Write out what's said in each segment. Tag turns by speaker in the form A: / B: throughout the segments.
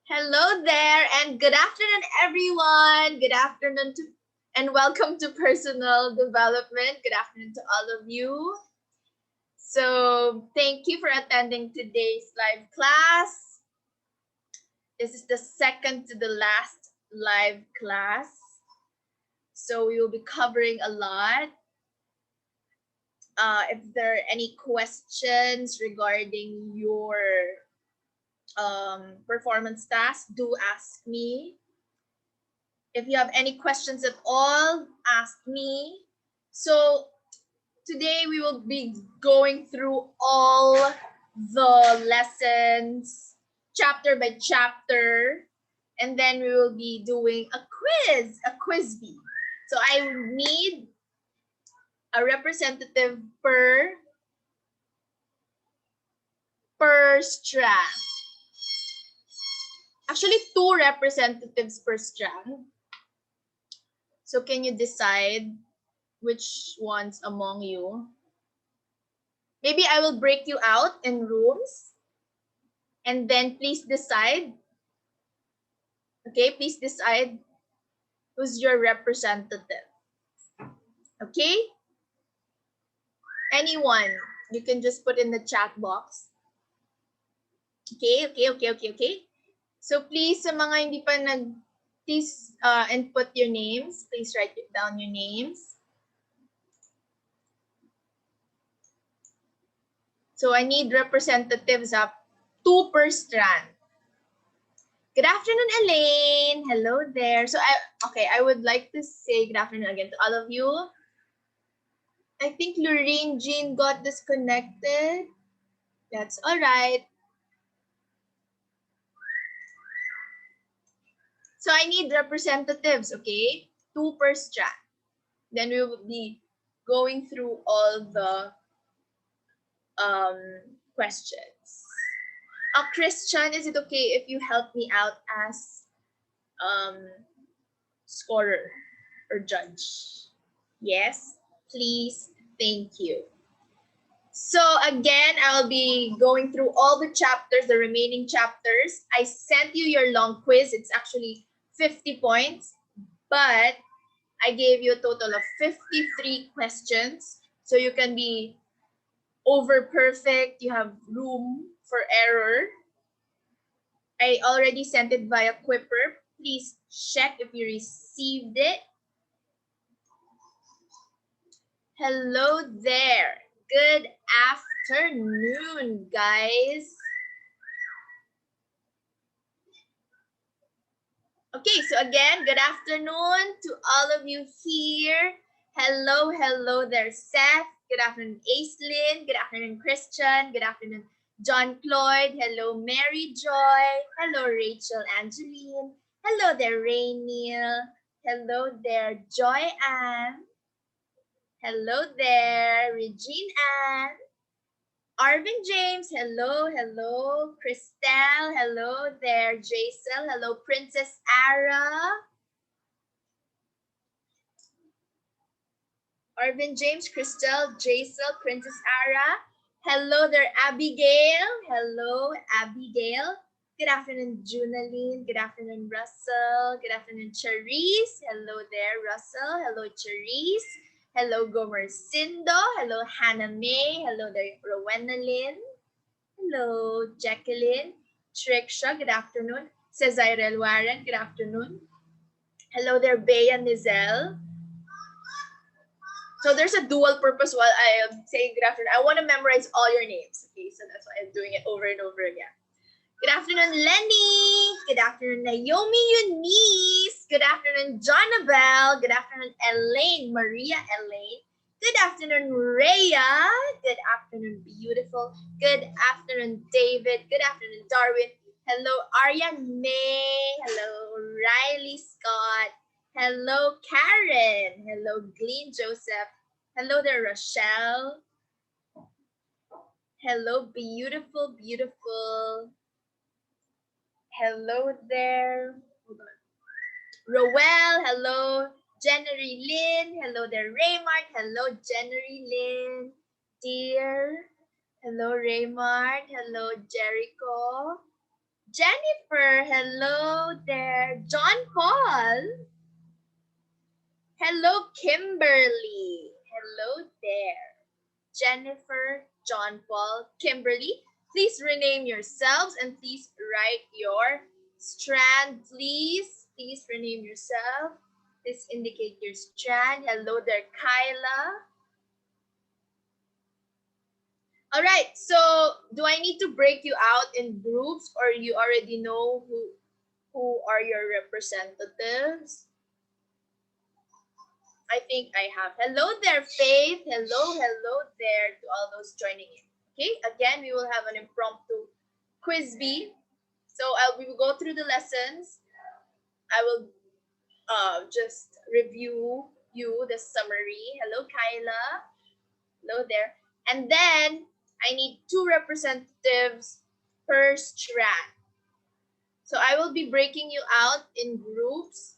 A: Hello there and good afternoon, everyone. Good afternoon and welcome to Personal Development. Good afternoon to all of you. So thank you for attending today's live class. This is the second to the last live class. So we will be covering a lot. If there are any questions regarding your performance task, do ask me. If you have any questions at all, ask me. So today we will be going through all the lessons chapter by chapter, and then we will be doing a quiz bee. So I need a representative per strand. Actually, 2 representatives per strand. So can you decide which ones among you? Maybe I will break you out in rooms and then please decide. Okay, please decide who's your representative. Okay? Anyone, you can just put in the chat box. Okay. So please, sa mga hindi pa please input your names. Please write down your names. So I need representatives up 2 per strand. Good afternoon, Elaine. Hello there. So I would like to say good afternoon again to all of you. I think Lorraine Jean got disconnected. That's all right. So I need representatives, okay? 2 per strand. Then we will be going through all the questions. Christian, is it okay if you help me out as scorer or judge? Yes, please. Thank you. So again, I'll be going through all the chapters, the remaining chapters. I sent you your long quiz. It's actually 50 points, but I gave you a total of 53 questions. So you can be over perfect. You have room for error. I already sent it via Quipper. Please check if you received it. Hello there. Good afternoon, guys. Okay, so again, good afternoon to all of you here. Hello there, Seth. Good afternoon, Aislinn. Good afternoon, Christian. Good afternoon, John Cloyd. Hello, Mary Joy. Hello, Rachel Angeline. Hello there, Rainiel. Hello there, Joy Ann. Hello there, Regine Ann. Arvin James, hello. Christelle, hello there. Jaisel, hello. Princess Ara. Arvin James, Christelle, Jaisel, Princess Ara. Hello there, Abigail. Hello, Abigail. Good afternoon, Junaline. Good afternoon, Russell. Good afternoon, Charisse. Hello there, Russell. Hello, Charisse. Hello, Gomer Sindo. Hello, Hannah May. Hello there, Rowena Lynn. Hello, Jacqueline. Triksha, good afternoon. Cesarel Warren, good afternoon. Hello there, Bea Nizel. So there's a dual purpose while I am saying good afternoon. I want to memorize all your names. Okay, so that's why I'm doing it over and over again. Good afternoon, Lenny. Good afternoon, Naomi Eunice. Good afternoon, Jonabel. Good afternoon, Elaine, Maria Elaine. Good afternoon, Rhea. Good afternoon, beautiful. Good afternoon, David. Good afternoon, Darwin. Hello, Aryan May. Hello, Riley Scott. Hello, Karen. Hello, Glenn Joseph. Hello there, Rochelle. Hello, beautiful. Hello there. Hold on. Roel, hello. Jennery Lynn. Hello there, Raymart. Hello, Jennery Lynn. Dear. Hello, Raymart. Hello, Jericho. Jennifer, hello there. John Paul. Hello, Kimberly. Hello there. Jennifer, John Paul, Kimberly. Please rename yourselves and please write your strand, please. Please rename yourself. Please indicate your strand. Hello there, Kyla. All right, so do I need to break you out in groups or you already know who are your representatives? I think I have. Hello there, Faith. Hello there to all those joining in. Okay, again, we will have an impromptu quiz bee. So we will go through the lessons. I will just review you the summary. Hello, Kyla. Hello there. And then I need 2 representatives per strand. So I will be breaking you out in groups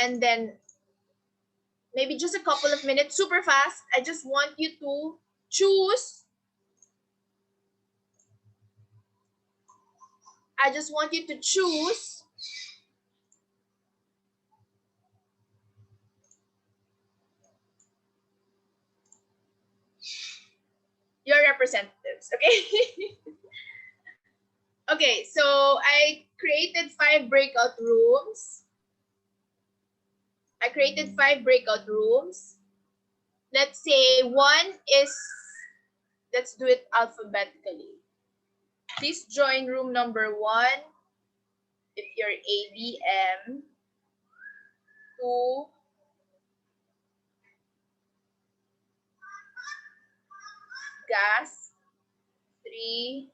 A: and then maybe just a couple of minutes, super fast. I just want you to choose. I just want you to choose your representatives, okay? Okay, so I created 5 breakout rooms. Let's say one is, let's do it alphabetically. Please join room number 1 if you're ABM, 2, gas, 3,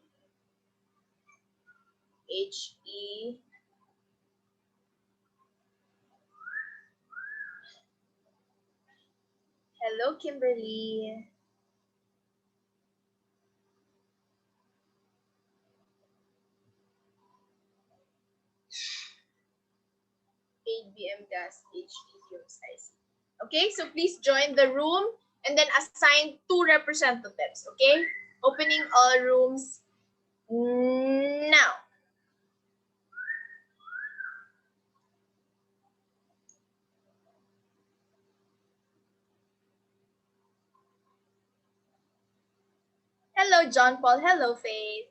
A: HE, hello Kimberly, ABM, gas, HE, fumes, IC. Okay, so please join the room and then assign 2 representatives, okay? Opening all rooms now. Hello, John Paul. Hello, Faith.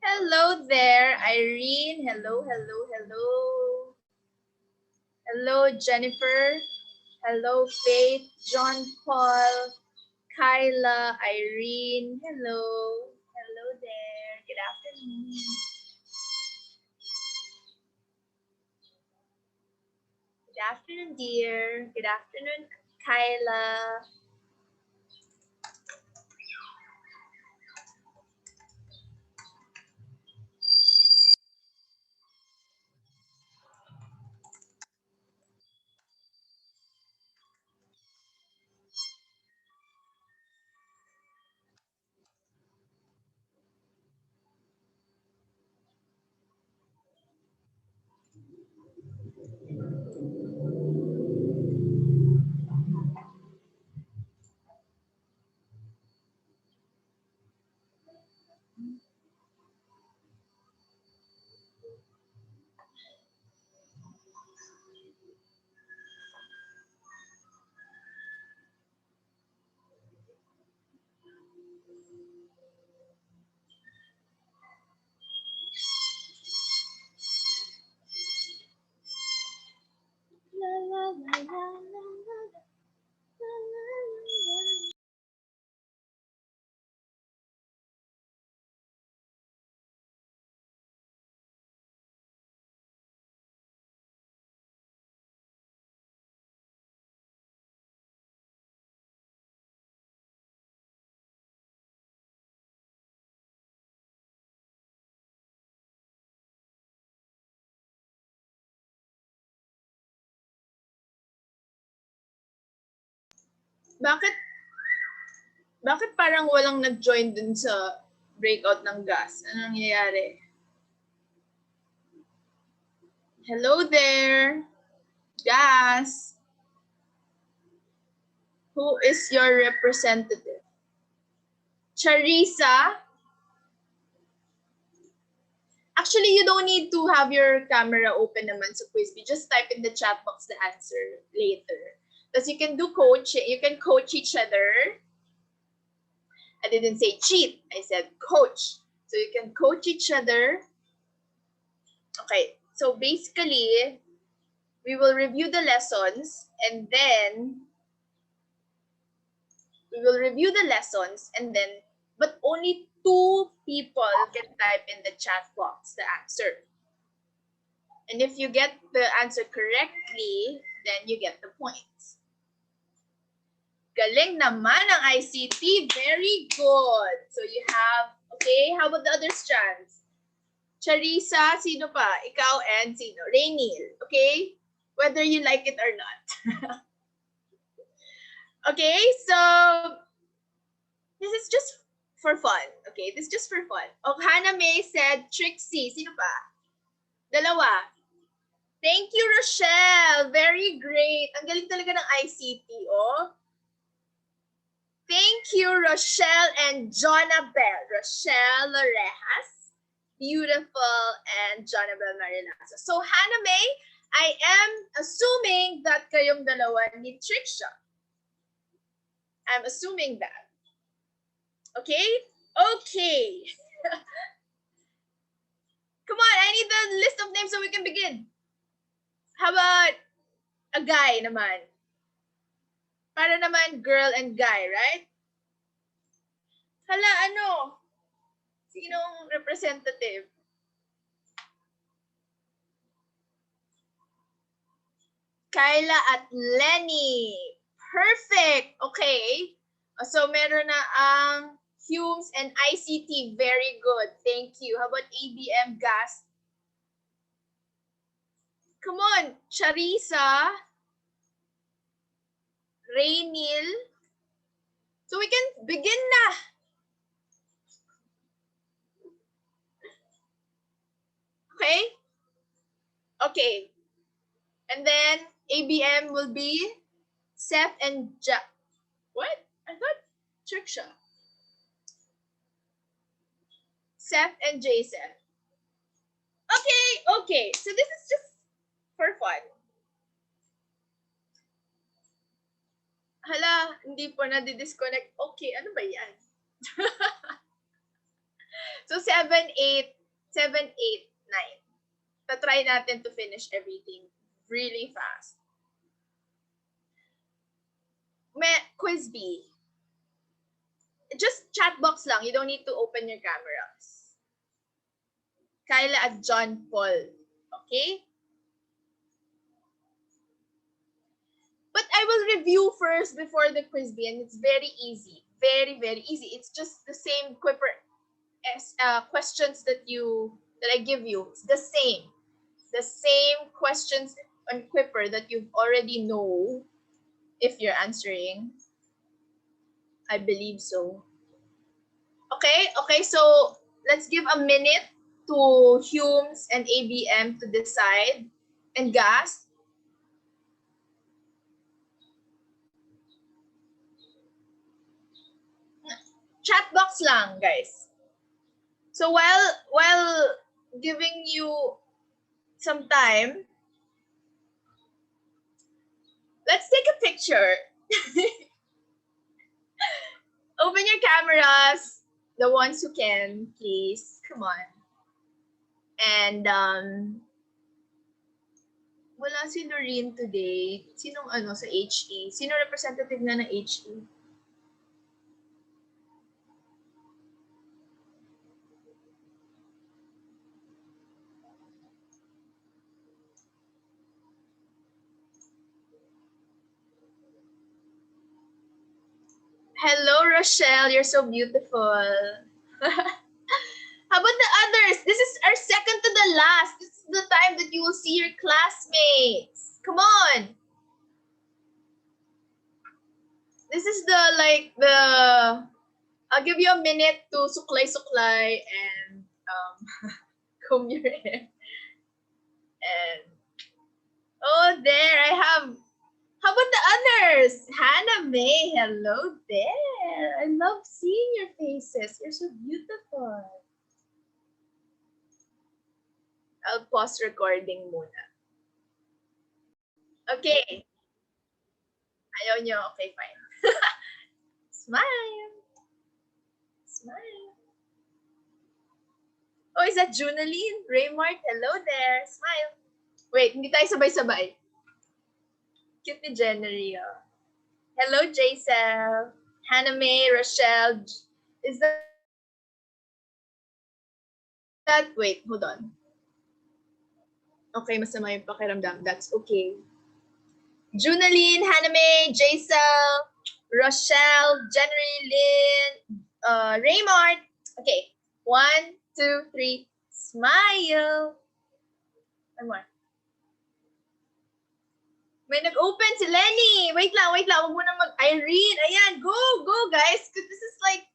A: Hello there, Irene. Hello. Hello, Jennifer. Hello, Faith, John Paul, Kyla, Irene. Hello there. Good afternoon. Good afternoon, dear. Good afternoon, Kyla. Bakit parang walang nag-join dun sa breakout ng gas? Anong nangyayari? Hello there, gas. Who is your representative? Charissa? Actually, you don't need to have your camera open naman sa Quizbee. Just type in the chat box the answer later. Because you can do coaching. You can coach each other. I didn't say cheat. I said coach. So you can coach each other. Okay. So basically, we will review the lessons and then but only 2 people can type in the chat box the answer. And if you get the answer correctly, then you get the points. Galing naman ang ICT. Very good. So you have, okay, how about the other strands? Charissa, sino pa? Ikaw and sino? Rainil, okay? Whether you like it or not. Okay, so this is just for fun. Okay, this is just for fun. Hannah May said Trixie. Sino pa? Dalawa. Thank you, Rochelle. Very great. Ang galing talaga ng ICT, oh. Thank you, Rochelle and Jonabel. Rochelle Lorejas, beautiful, and Jonabel Marilazo. So, Hannah May, I am assuming that kayong dalawa ni Trixia. I'm assuming that. Okay? Okay. Come on, I need the list of names so we can begin. How about a guy naman? Para naman girl and guy, right? Hala, ano? Sinong representative? Kyla at Lenny. Perfect! Okay. So, meron na ang Humes and ICT. Very good. Thank you. How about ABM gas? Come on, Charissa. Rainil. So, we can begin na. Okay? Okay. And then, ABM will be Seth and Jack. What? I thought Trixia. Seth and Jason. Okay, okay. So this is just for fun. Hala, hindi po na-disconnect. Okay, ano ba yan? So 7, 8, 7, 8, 9. Tatry natin to finish everything really fast. Quizbee. Just chat box lang. You don't need to open your cameras. Kyla at John Paul. Okay? But I will review first before the Quizbee, and it's very easy. Very, very easy. It's just the same questions that I give you. It's the same. The same questions on Quipper that you already know if you're answering. I believe so. Okay, so let's give a minute to Humes and ABM to decide. And gas. Chat box lang, guys. So while giving you some time, let's take a picture. Open your cameras, the ones who can, please. Come on. And wala si Lorene today. Sinong sa HE? Sino representative na ng HE? Hello, Rochelle. You're so beautiful. How about the others? This is our second to the last. This is the time that you will see your classmates. Come on. This is I'll give you a minute to suklay-suklay and comb your hair. And there I have. How about the others? Hannah May, hello there. I love seeing your faces. You're so beautiful. I'll pause recording muna. Okay. Ayaw nyo? Okay, fine. Smile. Smile. Oh, is that Junaline? Raymart, hello there. Smile. Wait, hindi tayo sabay-sabay. Cute ni Jennery. Oh. Hello, Jaisel. Hannah May, Rochelle. Is that... Wait, hold on. Okay, masama yung pakiramdam. That's okay. Junaline, Hannah May, Jaisel, Rochelle, Jennery, Lynn, Raymart. Okay, 1, 2, 3, smile. One more. May nag-open si Lenny. Wait lang. Huwag mo na Irene. Ayan, go, guys. This is like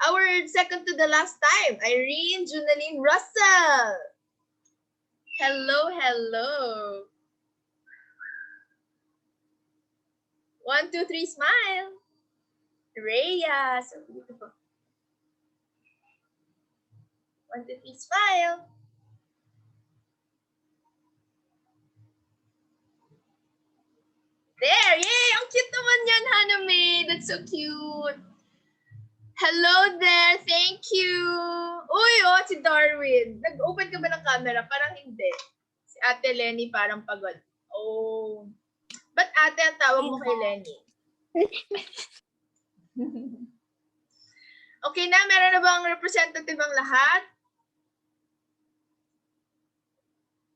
A: our second to the last time. Irene, Junaline, Russell. Hello. 1, 2, 3, smile. Rhea, so beautiful. 1, 2, 3, smile. There, yay! Ang cute naman yan, Hannah May. That's so cute. Hello there, thank you. Uy, si Darwin. Nag-open ka ba ng camera? Parang hindi. Si Ate Lenny parang pagod. Oh. Ba't ate ang tawag mo kay Lenny? Okay na, meron na bang representative ang lahat?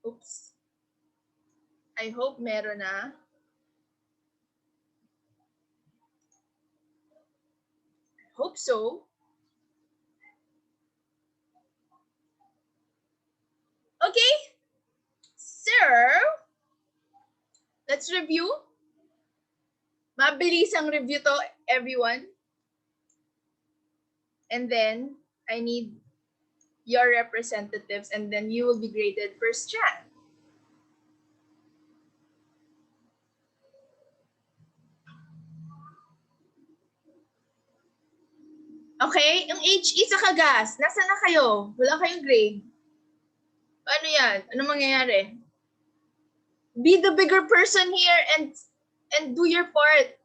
A: Oops. I hope meron na. Hope so. Okay. Sir, let's review. Mabilis ang review to, everyone. And then, I need your representatives, and then you will be graded per strand. Okay, yung HE sa kagas, nasa na kayo? Wala kayong grade? Paano yan? Ano mangyayari? Be the bigger person here and do your part.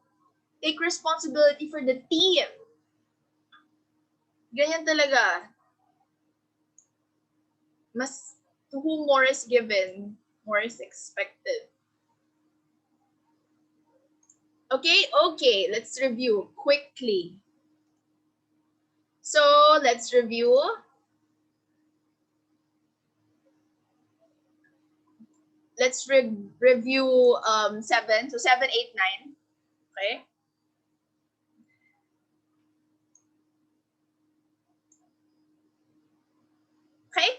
A: Take responsibility for the team. Ganyan talaga. Mas to whom more is given, more is expected. Okay, let's review quickly. So, let's review. Let's review 7. So 7, 8, 9. Okay. Okay.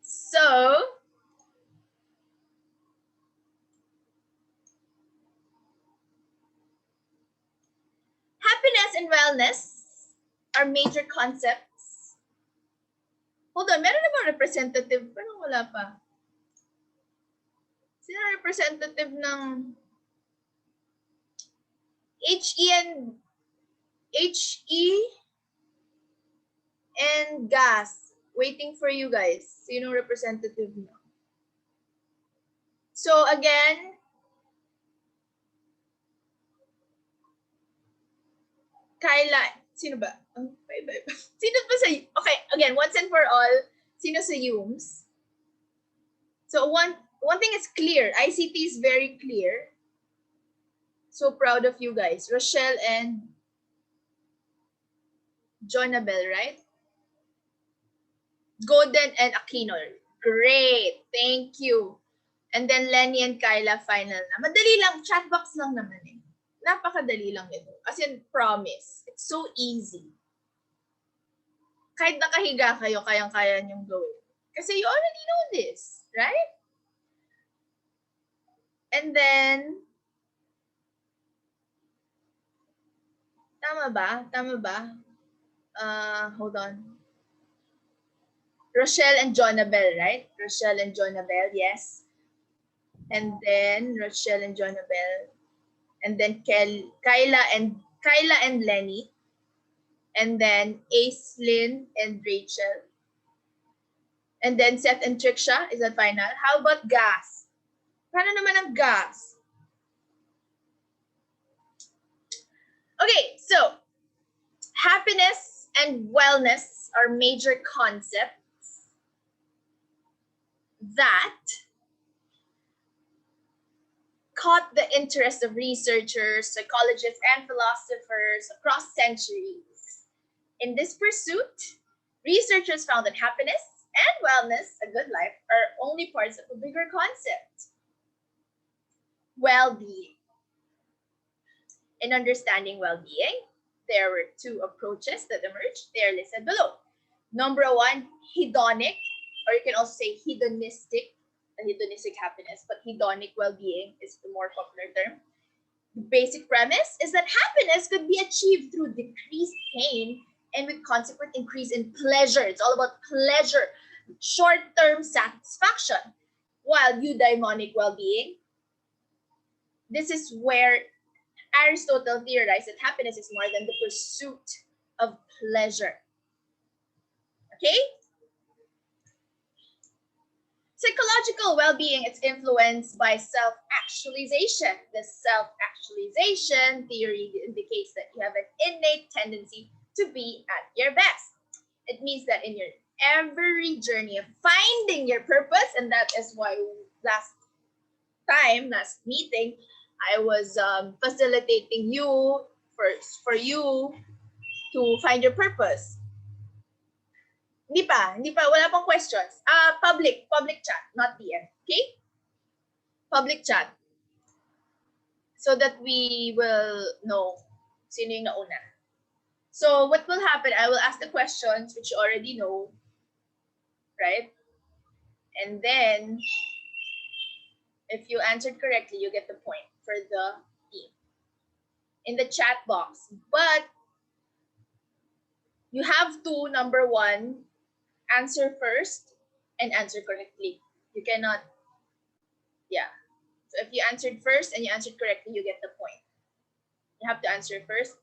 A: So, happiness and wellness are major concepts. Hold on, meron na bang representative? Parang wala pa. Sino representative ng HE and gas? Waiting for you guys. Sino representative nyo? So again, Kyla, sino ba? Sino ba sa, okay, again, once and for all, sino sa UMS? So one thing is clear. ICT is very clear. So proud of you guys. Rochelle and Jonabel, right? Golden and Aquino. Great. Thank you. And then Lenny and Kyla, final na. Madali lang. Chat box lang naman eh. Napakadali lang ito. As in, promise. It's so easy. Kahit nakahiga kayo, kayang-kaya niyong gawin. Kasi you already know this, right? And then, Tama ba? Tama ba? Hold on. Rochelle and Jonabel, right? Rochelle and Jonabel, yes. And then Rochelle and Jonabel. And then Kyla and Lenny. And then Aislinn and Rachel. And then Seth and Triksha, is that final? How about Gas? Paano naman ang Gas? Okay, so happiness and wellness are major concepts that caught the interest of researchers, psychologists, and philosophers across centuries. In this pursuit, researchers found that happiness and wellness, a good life, are only parts of a bigger concept: well-being. In understanding well-being, there were two approaches that emerged. They are listed below. Number one, hedonic, or you can also say hedonistic happiness, but hedonic well-being is the more popular term. The basic premise is that happiness could be achieved through decreased pain and with consequent increase in pleasure. It's all about pleasure, short-term satisfaction. While eudaimonic well-being, this is where Aristotle theorized that happiness is more than the pursuit of pleasure. Okay? Psychological well-being is influenced by self-actualization. The self-actualization theory indicates that you have an innate tendency to be at your best. It means that in your every journey of finding your purpose, and that is why last meeting, I was facilitating you for you to find your purpose. Hindi pa, wala pang questions. Public chat, not DM, okay? Public chat. So that we will know sino yung nauna. So what will happen, I will ask the questions which you already know, right? And then, if you answered correctly, you get the point for the team in the chat box. But you have to, number one, answer first and answer correctly. You cannot, yeah. So if you answered first and you answered correctly, you get the point. You have to answer first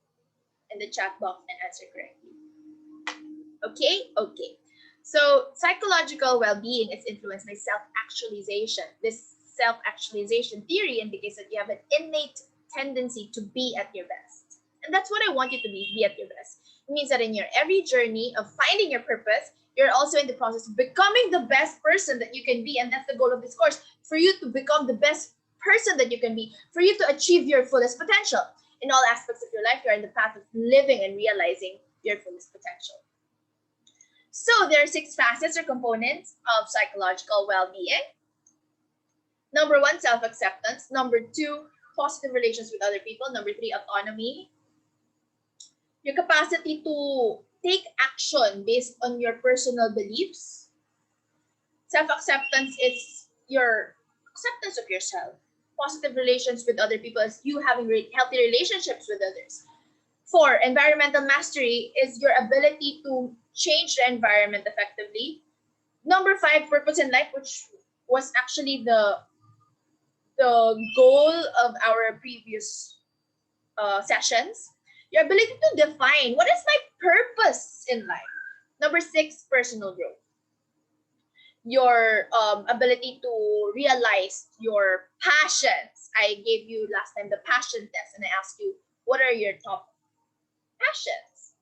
A: in the chat box and answer correctly. Okay? Okay. So psychological well-being is influenced by self-actualization. This self-actualization theory indicates that you have an innate tendency to be at your best. And that's what I want you to be at your best. It means that in your every journey of finding your purpose, you're also in the process of becoming the best person that you can be. And that's the goal of this course, for you to become the best person that you can be, for you to achieve your fullest potential. In all aspects of your life, you're in the path of living and realizing your fullest potential. So there are 6 facets or components of psychological well-being. Number 1, self-acceptance. Number 2, positive relations with other people. Number 3, autonomy. Your capacity to take action based on your personal beliefs. Self-acceptance is your acceptance of yourself. Positive relations with other people is you having healthy relationships with others. 4, environmental mastery is your ability to change the environment effectively. Number 5, purpose in life, which was actually the goal of our previous sessions. Your ability to define what is my purpose in life. Number 6, personal growth. Your ability to realize your passions. I gave you last time the passion test and I asked you, what are your top passions?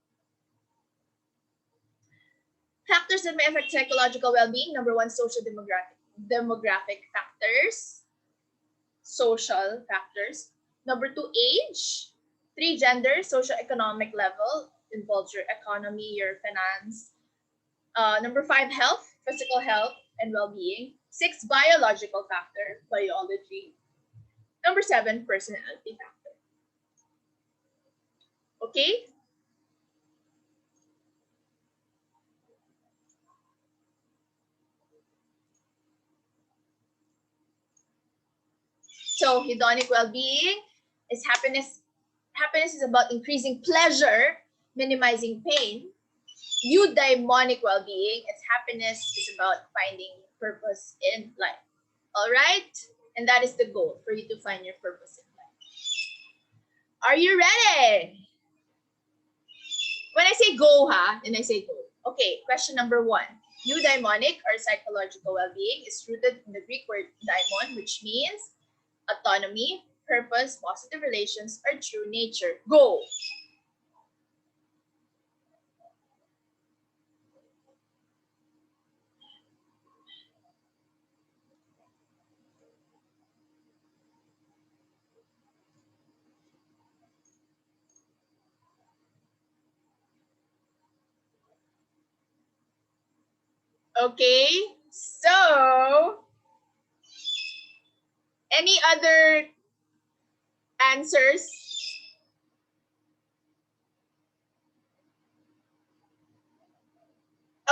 A: Factors that may affect psychological well-being. Number 1, social demographic factors. Social factors. Number 2, age. 3, gender, socioeconomic level, involves your economy, your finance. Number 5, health, physical health and well-being. 6, biological factor, biology. Number 7, personality factor. Okay? So hedonic well-being is happiness Happiness is about increasing pleasure, minimizing pain. Eudaimonic well-being, its happiness is about finding purpose in life. All right? And that is the goal, for you to find your purpose in life. Are you ready? When I say go, then I say go. Okay, question number 1. Eudaimonic, or psychological well-being, is rooted in the Greek word daimon, which means autonomy, purpose, positive relations, or true nature. Go! Okay, so any other answers?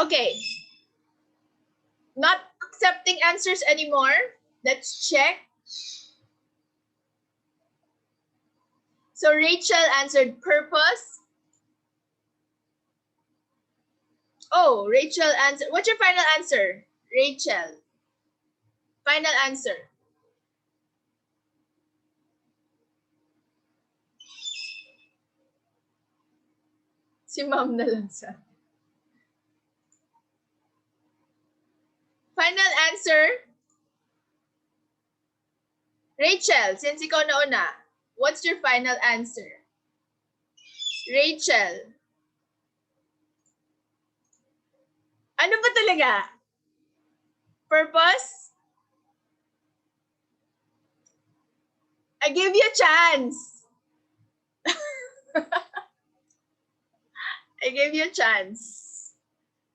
A: Okay, not accepting answers anymore. Let's check. So Rachel answered purpose. Oh, Rachel answered. What's your final answer, Rachel? Final answer. Si ma'am na lang sa. Final answer. Rachel, since ikaw na una, what's your final answer? Rachel. Ano ba talaga? Purpose? I give you a chance. I gave you a chance.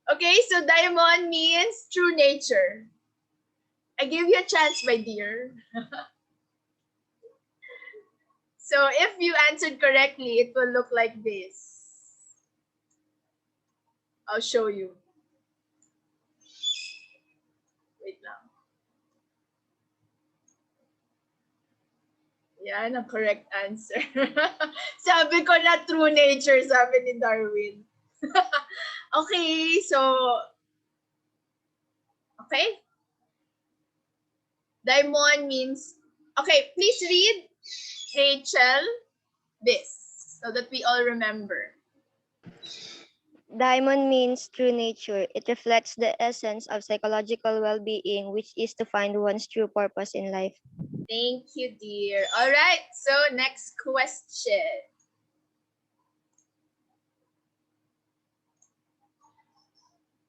A: Okay, so diamond means true nature. I gave you a chance, my dear. So if you answered correctly, it will look like this. I'll show you. Wait lang. Yan ang correct answer. Sabi ko na true nature, sabi ni Darwin. Okay, so okay. Diamond means, okay, please read, Rachel, this, so that we all remember.
B: Diamond means true nature. It reflects the essence of psychological well-being, which is to find one's true purpose in life.
A: Thank you, dear. All right, so next question.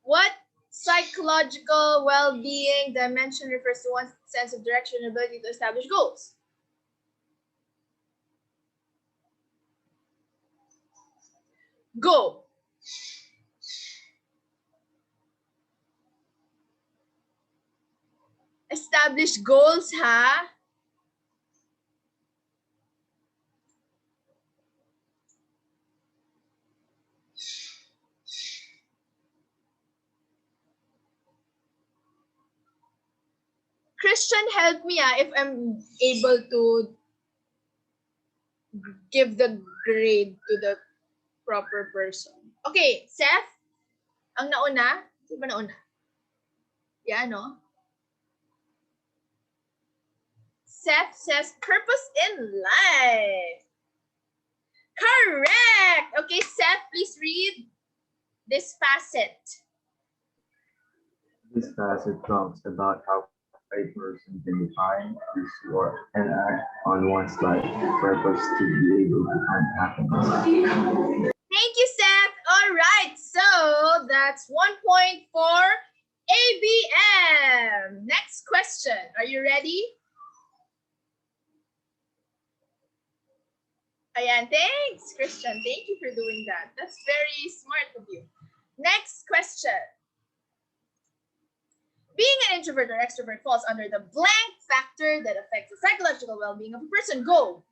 A: What psychological well-being dimension refers to one's sense of direction and ability to establish goals? Go. Establish goals, ha? Christian, help me if I'm able to give the grade to the proper person. Okay, Seth, ang nauna? Sino ba nauna? Yeah, no? Seth says purpose in life. Correct! Okay, Seth, please read this facet.
C: This passage talks about how a person can define, pursue, and act on one's life purpose to be able to find happiness.
A: Thank you, Seth. All right, so that's 1 point for ABM. Next question. Are you ready? Ayan, thanks, Christian. Thank you for doing that. That's very smart of you. Next question. Being an introvert or extrovert falls under the blank factor that affects the psychological well-being of a person. Go.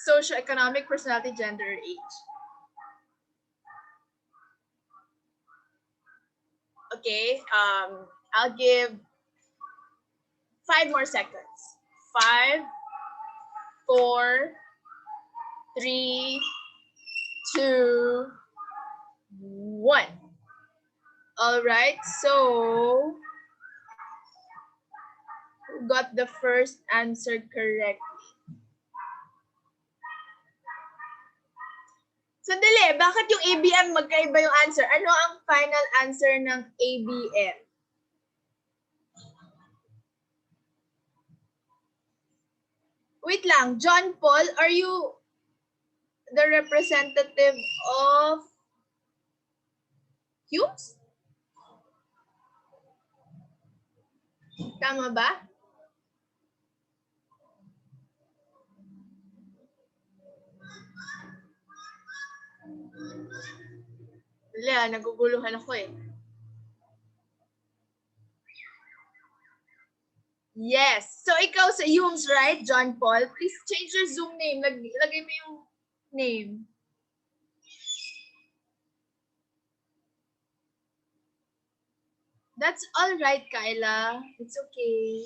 A: Socioeconomic, personality, gender, age. Okay, I'll give 5 more seconds. 5, 4, 3, 2, 1. All right, so who got the first answer correct? Sandali, bakit yung ABM magkaiba yung answer? Ano ang final answer ng ABM? Wait lang, John Paul, are you the representative of Hughes? Tama ba? Wala, naguguluhan ako eh. Yes. So, ikaw sa Humes, right, John Paul? Please change your Zoom name. Lagay mo yung name. That's all right, Kyla. It's okay.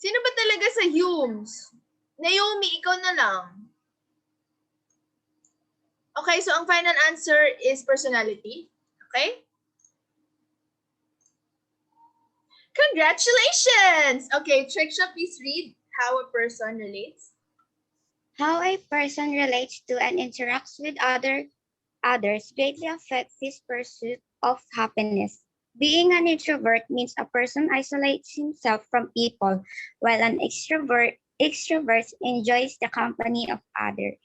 A: Sino ba talaga sa Humes? Naomi, ikaw na lang. Okay, so ang final answer is personality. Okay? Congratulations! Okay, Triksha, please read how a person relates.
D: How a person relates to and interacts with others greatly affects his pursuit of happiness. Being an introvert means a person isolates himself from people, while an extrovert enjoys the company of others.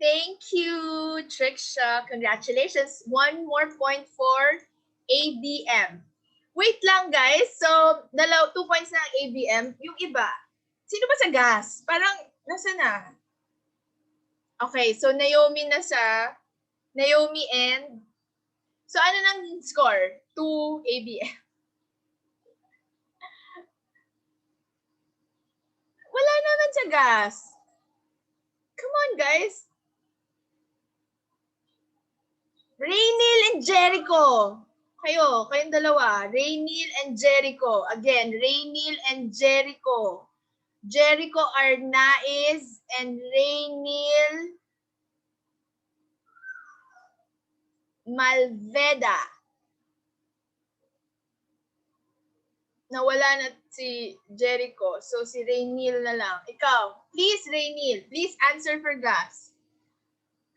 A: Thank you, Triksha. Congratulations. 1 more point for ABM. Wait lang, guys. So, 2 points na ang ABM. Yung iba, sino ba sa gas? Parang, nasa na? Okay, so Naomi and, so ano nang score? 2 ABM. Wala naman sa gas. Come on, guys. Raynil and Jericho. Kayong dalawa. Raynil and Jericho. Again, Raynil and Jericho. Jericho Arnaiz and Raynil Malveda. Nawala na si Jericho. So, si Raynil na lang. Ikaw, please, Raynil, please answer for gas.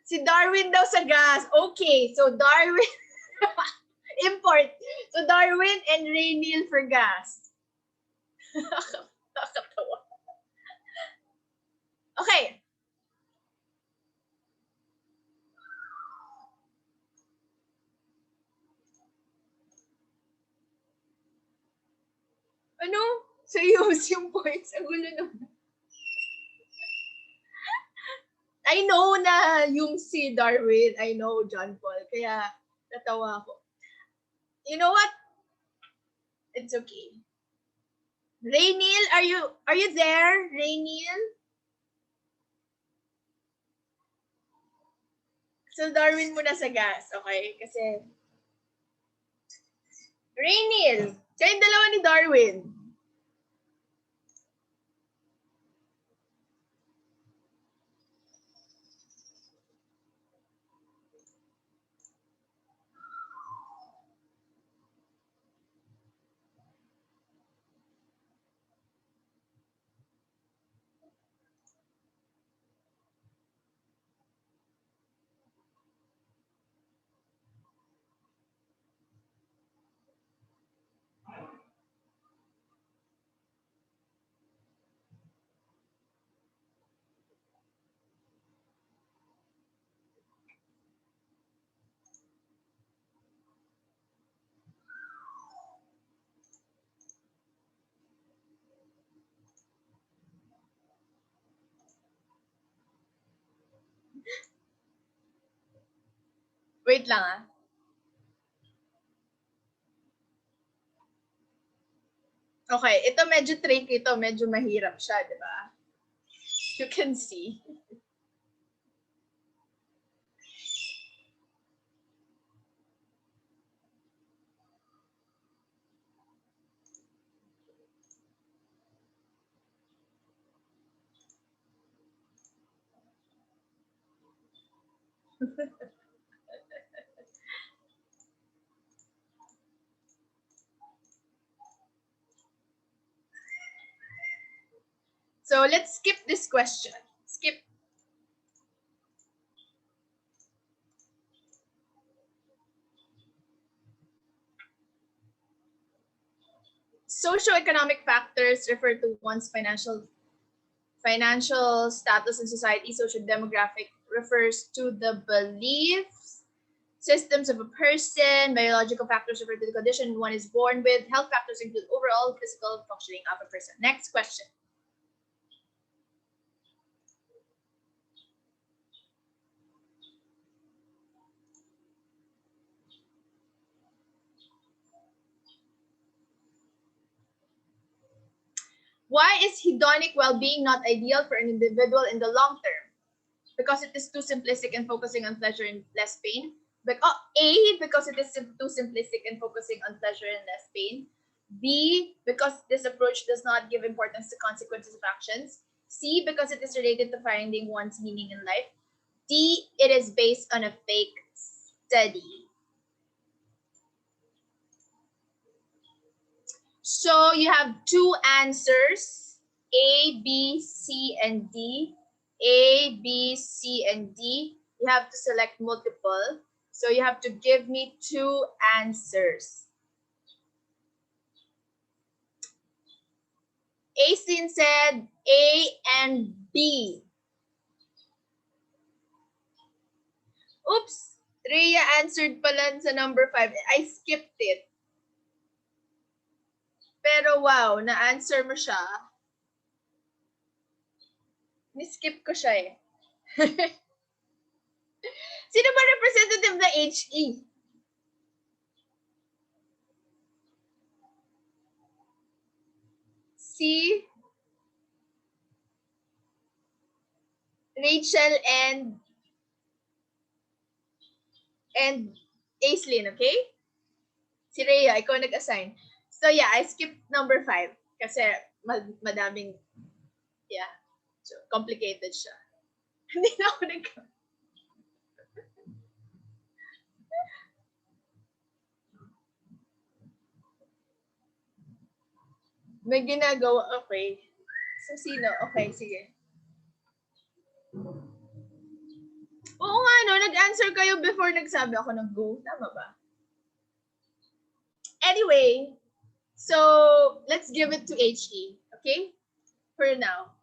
A: Si Darwin daw sa gas. Okay, so Darwin, import. So, Darwin and Raynil for gas. Nakakatawa. Okay. Ano? So, yung points. Ang gulo naman. I know na yung si Darwin. I know, John Paul. Kaya, natawa ako. You know what? It's okay. Raynil, are you there? Raynil? So, Darwin muna sa gas, okay? Kasi, Raynil, kayong dalawa ni Darwin. Wait lang ah. Okay, ito medyo tricky ito. Medyo mahirap siya, di ba? You can see. So let's skip this question. Skip. Socioeconomic factors refer to one's financial status in society. Socio-demographic refers to the beliefs, systems of a person. Biological factors refer to the condition one is born with. Health factors include overall physical functioning of a person. Next question. Why is hedonic well-being not ideal for an individual in the long term? Because it is too simplistic and focusing on pleasure and less pain. A, because it is too simplistic and focusing on pleasure and less pain. B, because this approach does not give importance to consequences of actions. C, because it is related to finding one's meaning in life. D, it is based on a fake study. So you have two answers, A, B, C, and D. A, B, C, and D. You have to select multiple. So you have to give me two answers. Aislinn said A and B. Oops! Rhea answered pala sa number 5. I skipped it. Pero wow, na-answer mo siya. Ni-skip ko siya eh. Sino ba representative na HE? Si Rachel and Aislinn, okay? Si Rhea, ikaw nag-assign. So yeah, I skipped number 5 kasi madaming, yeah, so complicated siya. Hindi na ako nag- May ginagawa, okay. So sino? Okay, sige. Oo nga, no, nag-answer kayo before nagsabi ako ng go. Tama ba? Anyway, so let's give it to HE, okay? For now.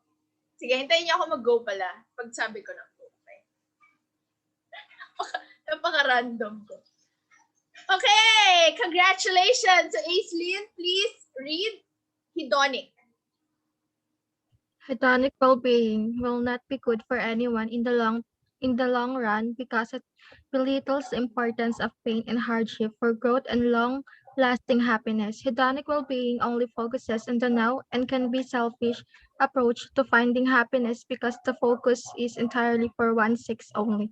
A: Sige, hintayin niyo ako mag-go pala pag sabi ko ng go, okay? Napaka-random ko. Okay, congratulations to Aislinn. Please read hedonic.
E: Hedonic well-being will not be good for anyone in the long run because it belittles the importance of pain and hardship for growth and long-lasting happiness. Hedonic well-being only focuses on the now and can be selfish approach to finding happiness because the focus is entirely for one's sake only.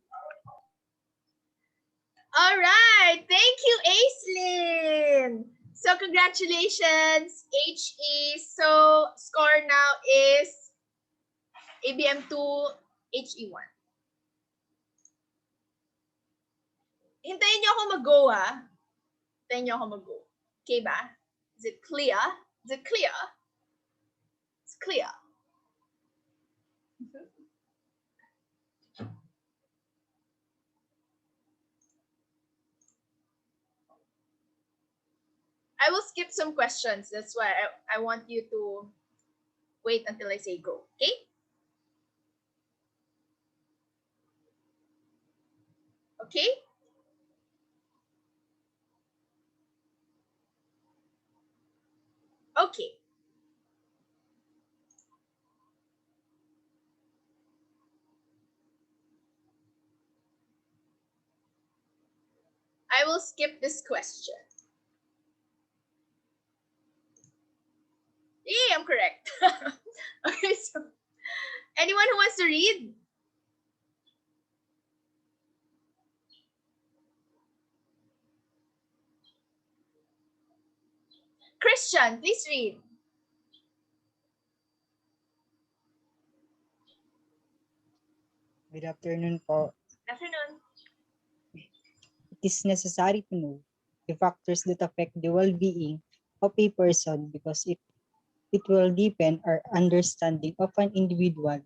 A: All right, thank you, Aislinn. So congratulations, HE. So score now is ABM 2, HE 1. Hintayin niyo ako mag-go, ha? Hintayin niyo ako mag-go. Okay ba? Is it clear? Is it clear? It's clear. I will skip some questions. That's why I want you to wait until I say go, okay? Okay? Okay. I will skip this question. Yeah, I'm correct. Okay, so anyone who wants to read? Christian, please read.
F: Good afternoon po.
A: Good afternoon.
F: is necessary to know the factors that affect the well-being of a person because it will deepen our understanding of an individual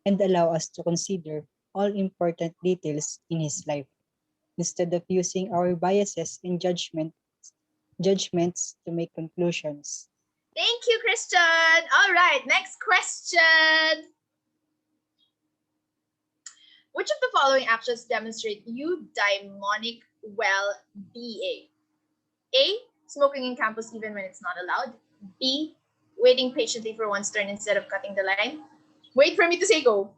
F: and allow us to consider all important details in his life instead of using our biases and judgments to make conclusions.
A: Thank you, Christian. All right, next question. Which of the following actions demonstrate eudaimonic well-being? A. Smoking in campus even when it's not allowed. B. Waiting patiently for one's turn instead of cutting the line. Wait for me to say go.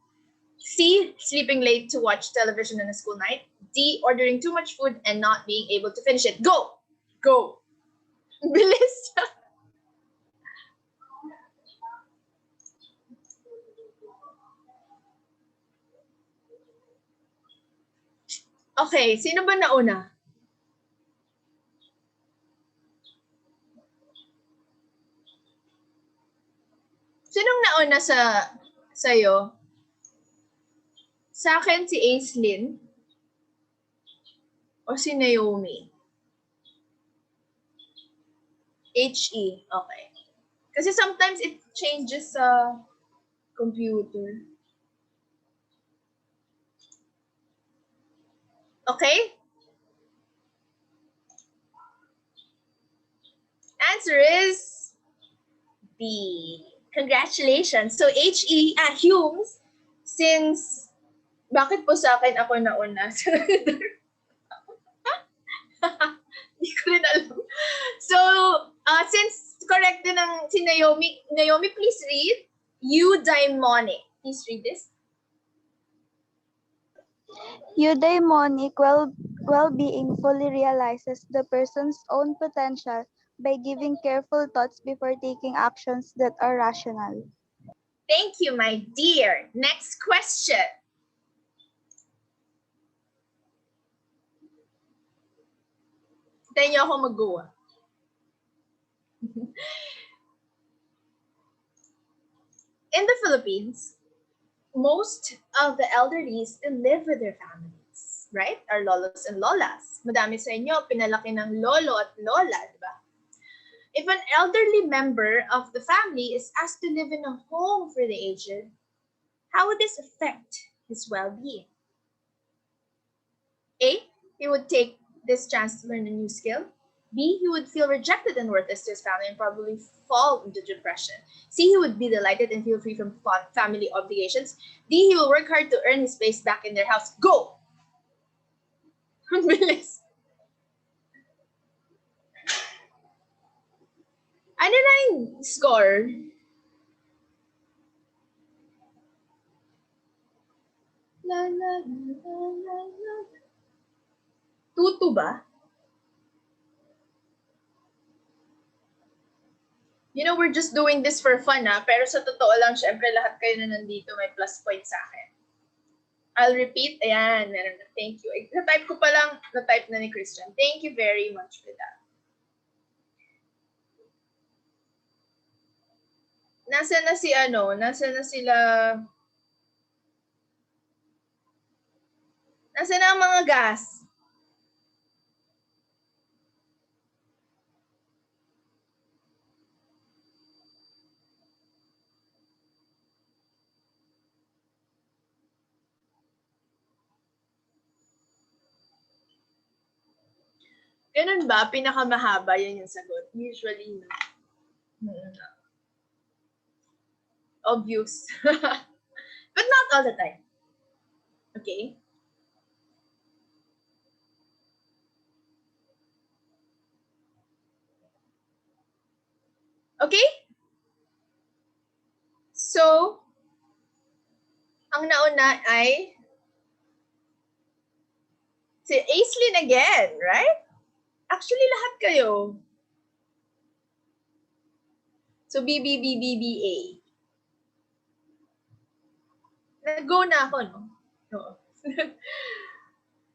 A: C. Sleeping late to watch television on a school night. D. Ordering too much food and not being able to finish it. Go! Go! Bilis! Okay, sino ba nauna? Sinong nauna sa'yo? Sa akin si Aislinn o si Naomi? H-E, okay. Kasi sometimes it changes sa computer. Okay? Answer is B. Congratulations. So Humes, since bakit po sa akin ako nauna? Hindi ko rin alam. So, since correct din ang si Naomi, please read eudaimonic. Please read this.
G: Eudaimonic well-being fully realizes the person's own potential by giving careful thoughts before taking actions that are rational.
A: Thank you, my dear. Next question. Hintayin niyo ako mag-go. In the Philippines, most of the elderly still live with their families, right? Our lolos and lolas. Madami sa inyo, pinalaki ng lolo at lola, di ba? If an elderly member of the family is asked to live in a home for the aged, how would this affect his well-being? A, he would take this chance to learn a new skill. B, he would feel rejected and worthless to his family and probably fall into depression. C, he would be delighted and feel free from family obligations. D, he will work hard to earn his place back in their house. Go! Bilis. Ano na yung score? La, la, la, la, la. 2-2 ba? You know, we're just doing this for fun, ha? Pero sa totoo lang, syempre, lahat kayo na nandito may plus point sa akin. I'll repeat. Ayan, meron na. Thank you. Na-type ko pa lang, na-type na ni Christian. Thank you very much for that. Nasa na si ano? Nasa na sila? Nasa na ang mga gas? Ganun ba? Pinakamahaba yun yung sagot? Usually, obvious. But not all the time. Okay? Okay? So, ang nauna ay si Aislinn again, right? Actually, lahat kayo. So, B, B, B, B, B, A. Nag-go na ako, no? Oo.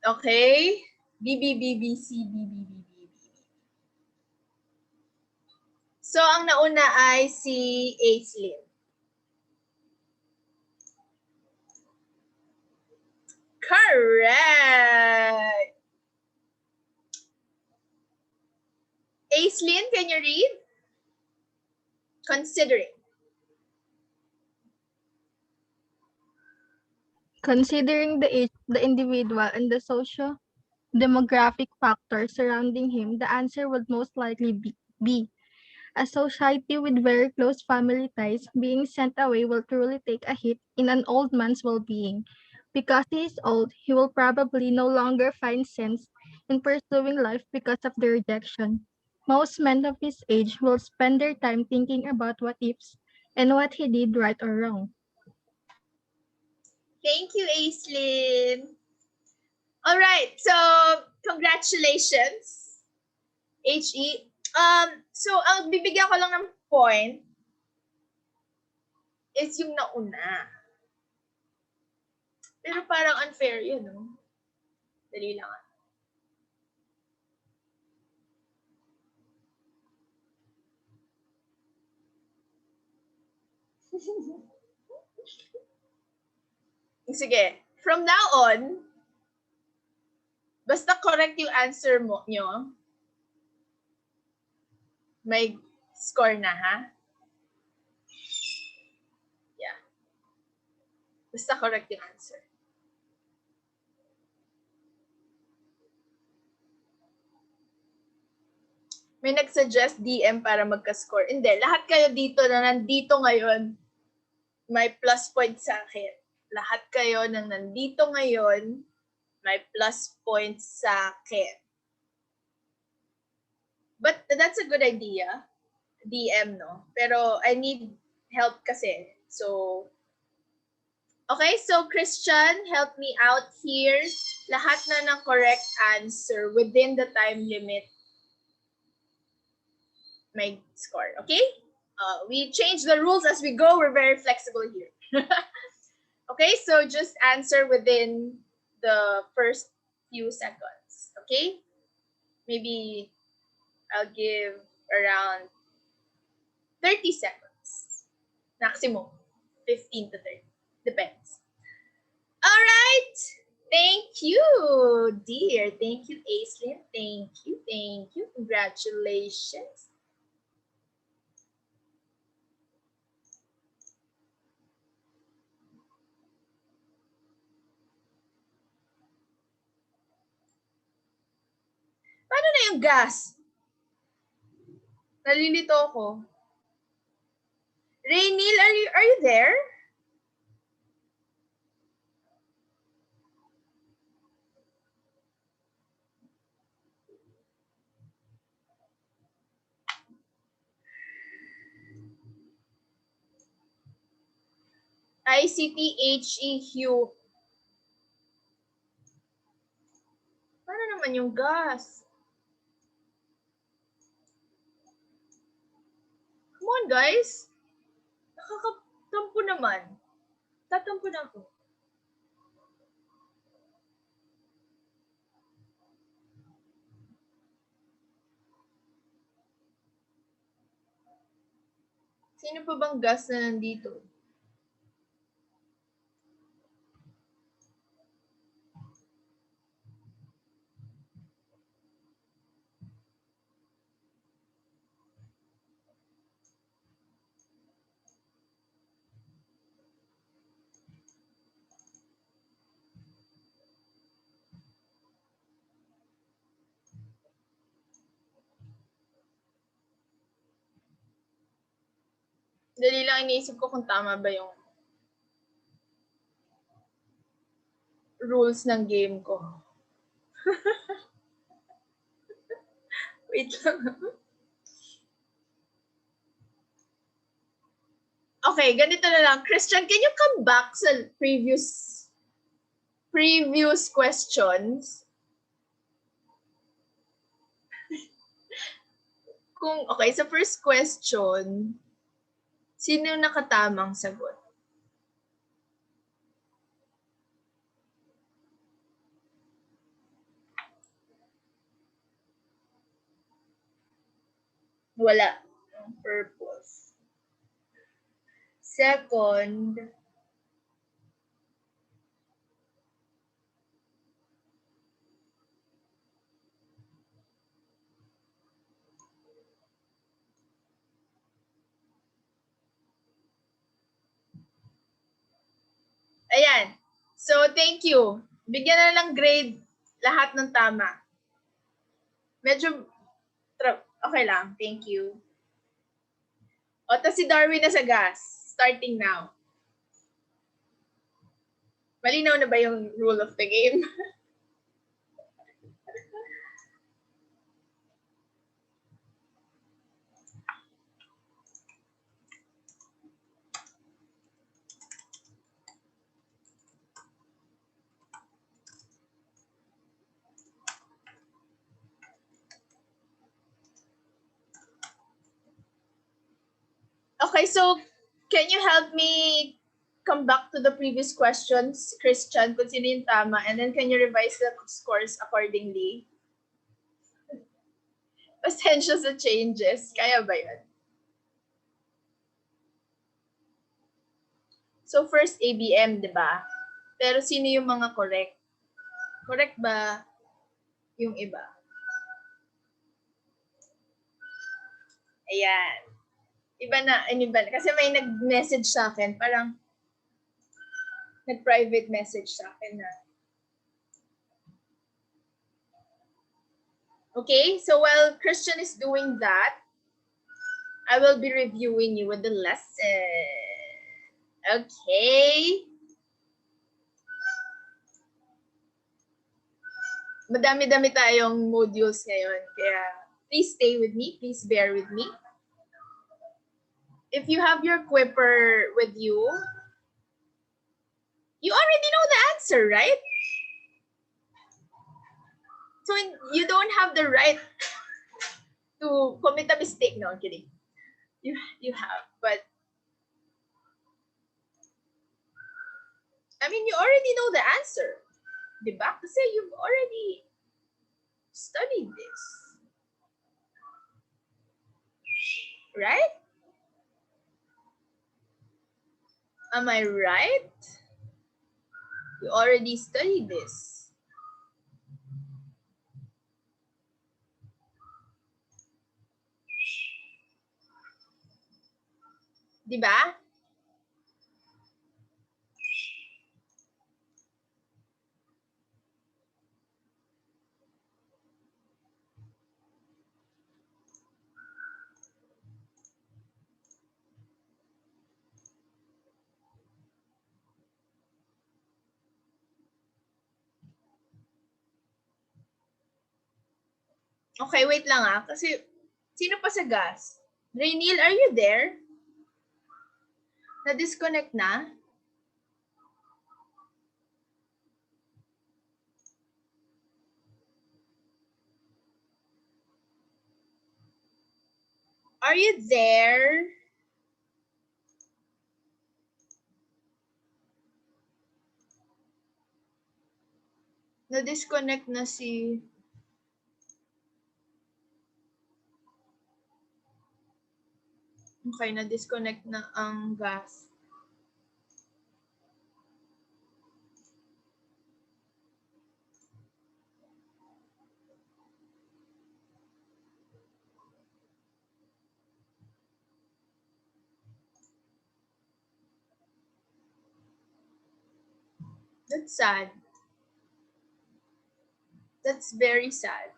A: Okay. B, B, B, B, C, B, B, B, B, B. So, ang nauna ay si Aislinn. Correct! Aislinn, can you read? Considering.
E: Considering the age of the individual and the socio-demographic factors surrounding him, the answer would most likely be a society with very close family ties. Being sent away will truly take a hit in an old man's well-being. Because he is old, he will probably no longer find sense in pursuing life because of the rejection. Most men of his age will spend their time thinking about what ifs and what he did right or wrong.
A: Thank you, Aislinn. All right, so congratulations, HE. So ang bibigyan ko lang ng point is yung nauna. Pero parang unfair yun, no? Dali lang. Sige, from now on, basta correct yung answer mo nyo, may score na, ha? Yeah. Basta correct yung answer. May nag-suggest DM para magka-score. Hindi, lahat kayo dito na nandito ngayon, may plus point sa akin. Lahat kayo na nandito ngayon, may plus points sa akin. But that's a good idea. DM, no? Pero I need help kasi. So, okay, so Christian, help me out here. Lahat na ng correct answer within the time limit may score, okay? We change the rules as we go. We're very flexible here. Okay, so just answer within the first few seconds, okay? Maybe I'll give around 30 seconds. Maximum 15 to 30. Depends. All right. Thank you, dear. Thank you, Aislinn. Thank you. Thank you. Congratulations. Paano na yung gas? Nalilito ako. Raynil, are you there? ICTHEQ. Paano naman yung gas? Come on, guys. Nakakatampo naman. Tatampo na ako. Sino pa bang gas na nandito? Dali lang iniisip ko kung tama ba yung rules ng game ko. Wait lang. Okay, ganito na lang. Christian, can you come back sa previous questions? Okay, sa first question, sino nakatamang sagot? Wala. Purpose. Second, Ayan. So, thank you. Bigyan na lang grade lahat ng tama. Medyo, okay lang. Thank you. O, tas si Darwin na sa gas. Starting now. Malinaw na ba yung rule of the game? Okay, so can you help me come back to the previous questions, Christian, kung sino yung tama, and then can you revise the scores accordingly? Pasensya sa changes. Kaya ba yun? So first ABM, di ba? Pero sino yung mga correct? Correct ba yung iba? Ayan. Iba na. Kasi may nag-message sa akin, parang nag-private message sa akin na. Okay, so while Christian is doing that, I will be reviewing you with the lesson. Okay. Madami-dami tayong modules ngayon, kaya please stay with me, please bear with me. If you have your Quipper with you, you already know the answer, right? So you don't have the right to commit a mistake. No, I'm kidding. You have, but I mean, you already know the answer. Diba? Kasi you've already studied this. Right? Am I right? You already studied this. Diba? Okay, wait lang ah. Kasi, sino pa sa gas? Rainiel, are you there? Na-disconnect na? Are you there? Na-disconnect na si... Okay, na-disconnect na ang gas. That's sad. That's very sad.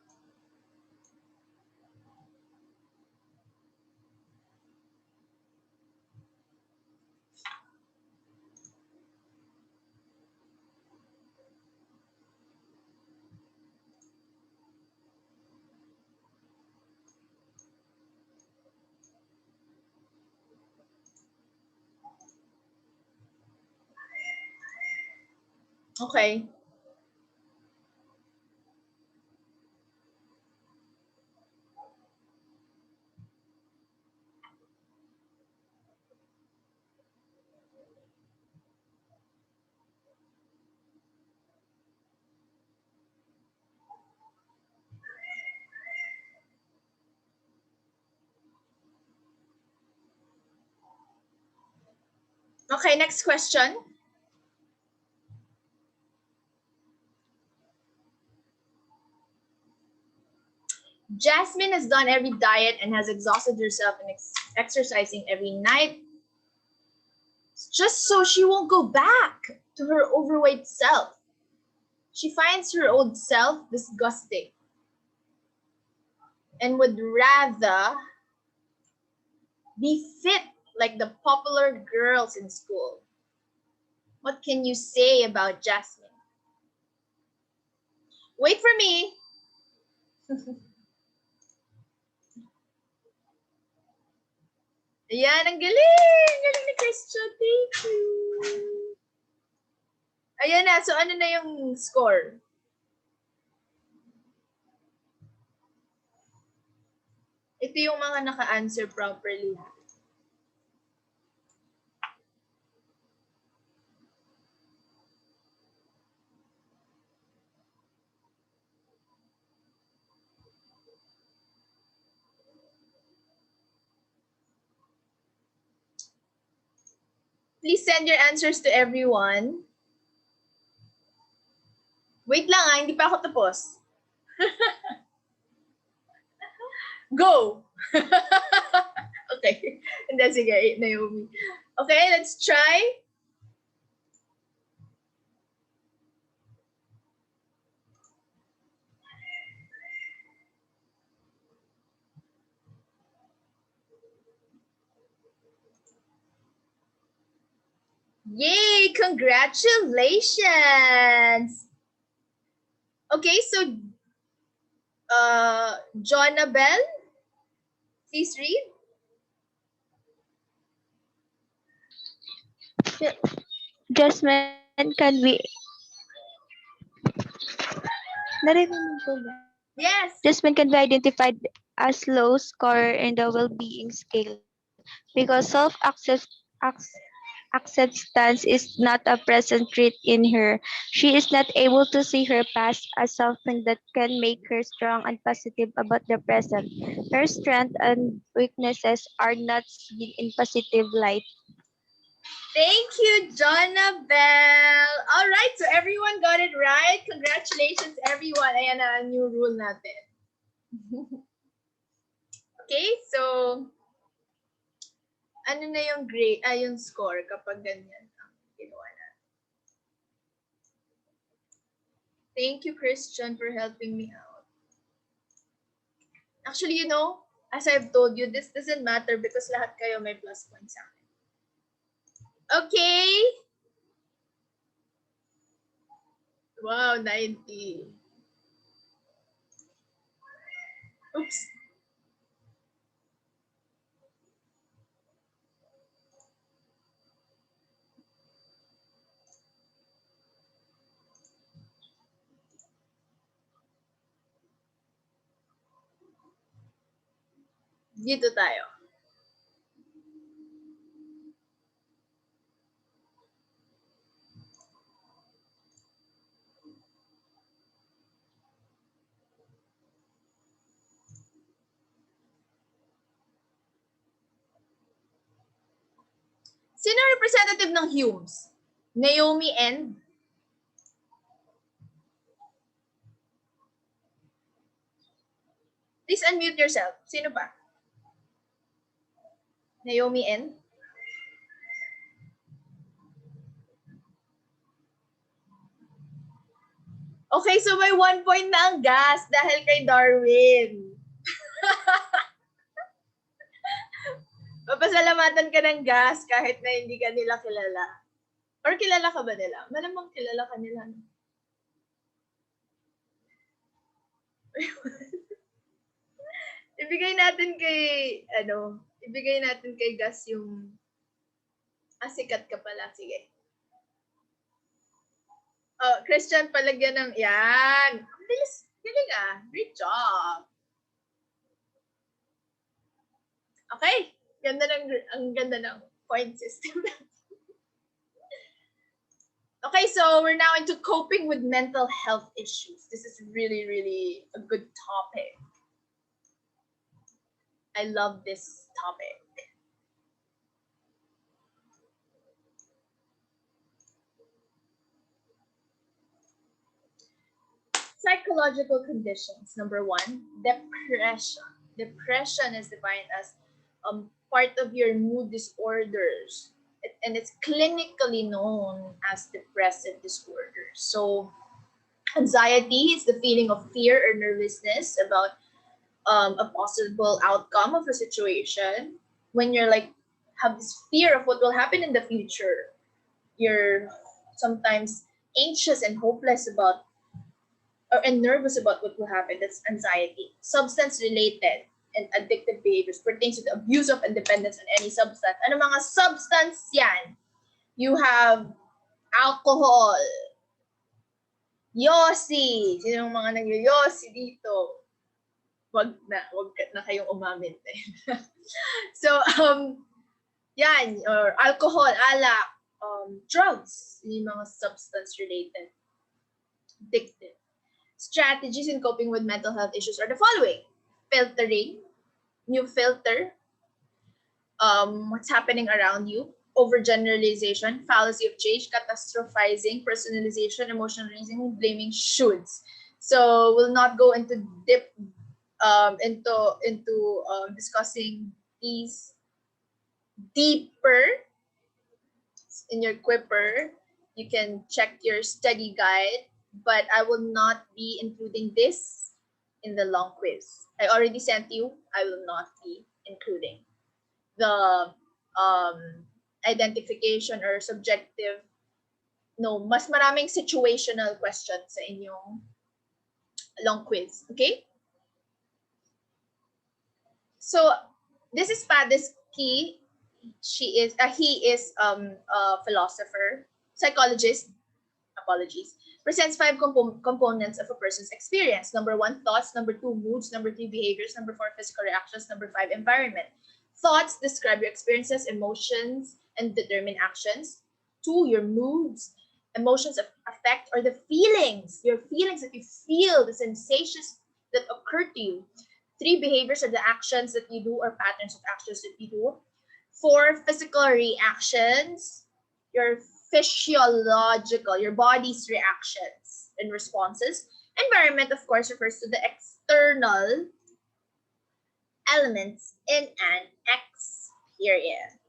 A: Okay. Okay, next question. Jasmine has done every diet and has exhausted herself in exercising every night. just so she won't go back to her overweight self. She finds her old self disgusting and would rather be fit like the popular girls in school. What can you say about Jasmine? Wait for me. Ayan, ang galing! Galing ni Christian. Thank you. Ayan na, so ano na yung score? Ito yung mga naka-answer properly. Please send your answers to everyone. Wait lang hindi pa ako tapos. Go! Okay. Hindi, sige, Naomi. Okay, let's try. Yay! Congratulations! Okay, so Jonabel, please read.
G: Jasmine can be narinig ko ba?
A: Yes.
G: Jasmine can be identified as low scorer in the well-being scale because acceptance is not a present trait in her. She is not able to see her past as something that can make her strong and positive about the present. Her strengths and weaknesses are not seen in positive light.
A: Thank you, Jonabel. All right, so everyone got it right. Congratulations, everyone. Ayan na ang new rule natin. Okay, so ano na yung grade, yung score kapag ganyan ang ginawa natin. Thank you, Christian, for helping me out. Actually, you know, as I've told you, this doesn't matter because lahat kayo may plus points sa akin. Okay. Wow, 90. Oops. Dito tayo. Sino representative ng Humes? Naomi and? Please unmute yourself. Sino ba? Naomi and? Okay, so may 1 point na ang gas dahil kay Darwin. Papasalamatan ka ng gas kahit na hindi ka nila kilala. Or kilala ka ba nila? Malamang kilala ka nila. Ibigay natin kay Gas yung sikat ka pala. Sige. Oh, Christian, palagyan ng, yan. Ang bilis. Galing Great job. Okay. Ang ganda ng point system. Okay, so we're now into coping with mental health issues. This is really, really a good topic. I love this topic. Psychological conditions. Number 1, depression. Depression is defined as part of your mood disorders. It and it's clinically known as depressive disorders. So anxiety is the feeling of fear or nervousness about a possible outcome of a situation. When you're like have this fear of what will happen in the future, you're sometimes anxious and hopeless about and nervous about what will happen. That's anxiety. Substance related and addictive behaviors pertains to the abuse of and dependence on any substance. Ano mga substance yan? You have alcohol, yosi. Sino yung mga nag-yosi dito? Wag na kayong umamin. So, yan, or alcohol, alak, drugs, yung mga substance related, addictive. Strategies in coping with mental health issues are the following: filtering, you filter what's happening around you, overgeneralization, fallacy of change, catastrophizing, personalization, emotional reasoning, blaming shoulds. So we'll not go into discussing these deeper in your quipper. You can check your study guide, but I will not be including this in the long quiz. I already sent you. I will not be including the identification or subjective. No, mas maraming situational questions sa inyong long quiz. Okay? So this is Paddy's key. He is a philosopher, psychologist. Apologies. Presents 5 components of a person's experience. Number 1, thoughts. Number 2, moods. Number 3, behaviors. Number 4, physical reactions. Number 5, environment. Thoughts describe your experiences, emotions, and determine actions. 2, your moods. Emotions affect or the feelings, your feelings that you feel, the sensations that occur to you. 3, behaviors are the actions that you do or patterns of actions that you do. 4, physical reactions, your physiological, your body's reactions and responses. Environment, of course, refers to the external elements in an experience.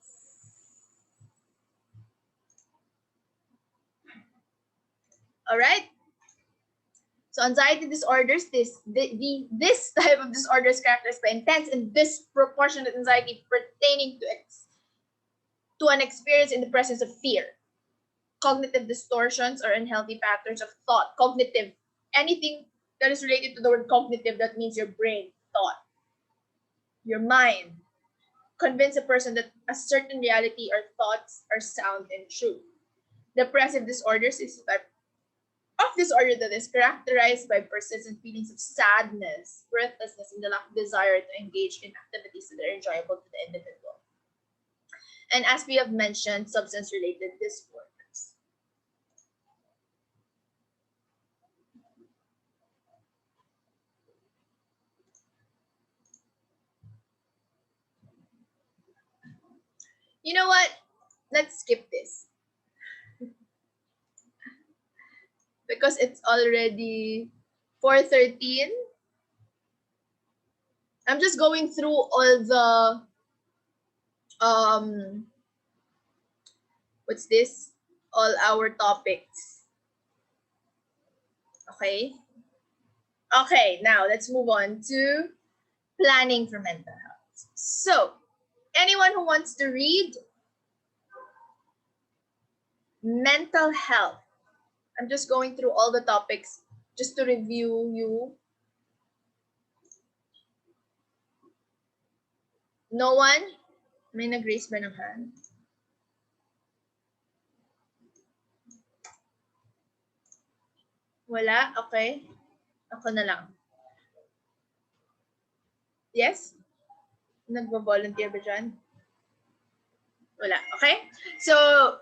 A: All right. So anxiety disorders, this type of disorder is characterized by intense and disproportionate anxiety pertaining to an experience in the presence of fear. Cognitive distortions or unhealthy patterns of thought. Cognitive, anything that is related to the word cognitive, that means your brain, thought, your mind. Convince a person that a certain reality or thoughts are sound and true. Depressive disorders is a type of disorder that is characterized by persistent feelings of sadness, breathlessness, and the lack of desire to engage in activities that are enjoyable to the individual. And as we have mentioned, substance-related disorders. You know what? Let's skip this. Because it's already 4:13. I'm just going through all the what's this? All our topics. Okay? Okay, now let's move on to planning for mental health. So, anyone who wants to read mental health, I'm just going through all the topics just to review you. No one? May nag-raise ba ng hand? Wala? Okay. Ako na lang. Yes? Nagbo-volunteer ba dyan? Wala. Okay? So,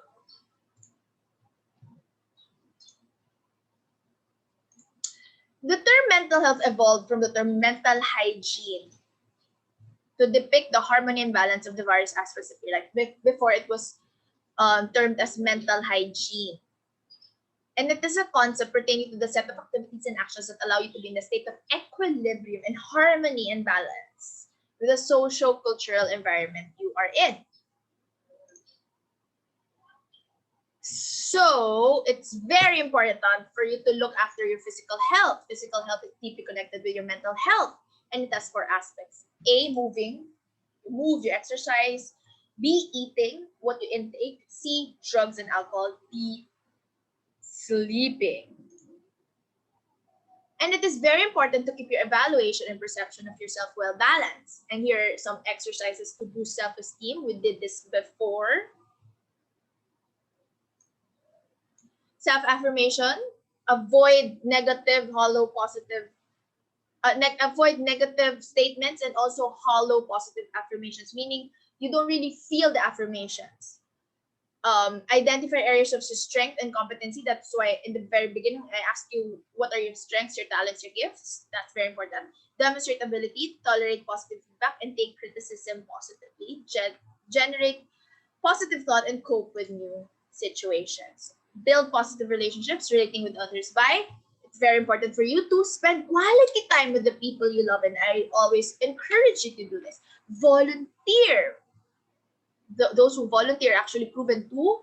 A: the term mental health evolved from the term mental hygiene to depict the harmony and balance of the various aspects of your life. Before, it was termed as mental hygiene. And it is a concept pertaining to the set of activities and actions that allow you to be in a state of equilibrium and harmony and balance with the social-cultural environment you are in. So it's very important for you to look after your physical health. Physical health is deeply connected with your mental health, and it has 4 aspects. A, moving, move, you exercise. B, eating, what you intake. C, drugs and alcohol. D, sleeping. And it is very important to keep your evaluation and perception of yourself well balanced. And here are some exercises to boost self-esteem. We did this before. Self-affirmation, avoid negative, hollow, positive, avoid negative statements and also hollow positive affirmations, meaning you don't really feel the affirmations. Identify areas of your strength and competency. That's why in the very beginning, I asked you, what are your strengths, your talents, your gifts? That's very important. Demonstrate ability, tolerate positive feedback, and take criticism positively. Generate positive thought and cope with new situations. Build positive relationships, relating with others by, it's very important for you to spend quality time with the people you love, and I always encourage you to do this. Volunteer. Those who volunteer are actually proven to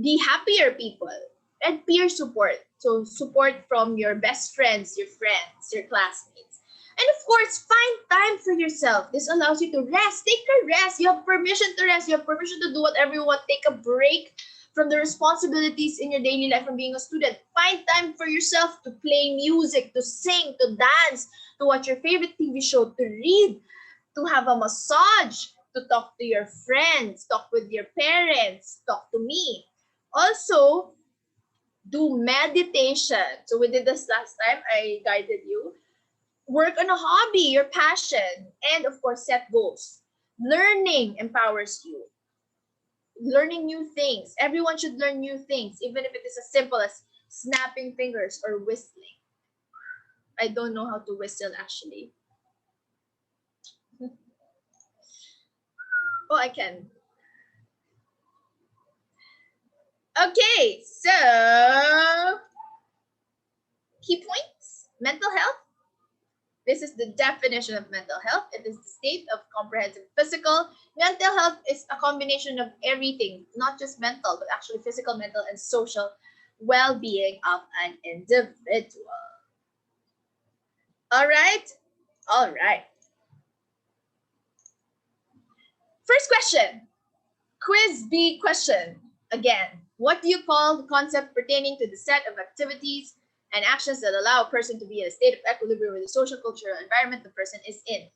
A: be happier people. And peer support. So support from your best friends, your classmates. And of course, find time for yourself. This allows you to rest. Take a rest. You have permission to rest. You have permission to do whatever you want. Take a break from the responsibilities in your daily life from being a student. Find time for yourself to play music, to sing, to dance, to watch your favorite TV show, to read, to have a massage, to talk to your friends, talk with your parents, talk to me. Also, do meditation. So we did this last time. I guided you. Work on a hobby, your passion, and of course, set goals. Learning empowers you. Learning new things. Everyone should learn new things, even if it is as simple as snapping fingers or whistling. I don't know how to whistle actually. Oh, I can. Okay, so key points. Mental health. This is the definition of mental health. It is the state of comprehensive physical. Mental health is a combination of everything, not just mental, but actually physical, mental, and social well-being of an individual. All right? All right. First question. Quiz B question. Again, what do you call the concept pertaining to the set of activities and actions that allow a person to be in a state of equilibrium with the social cultural environment the person is in?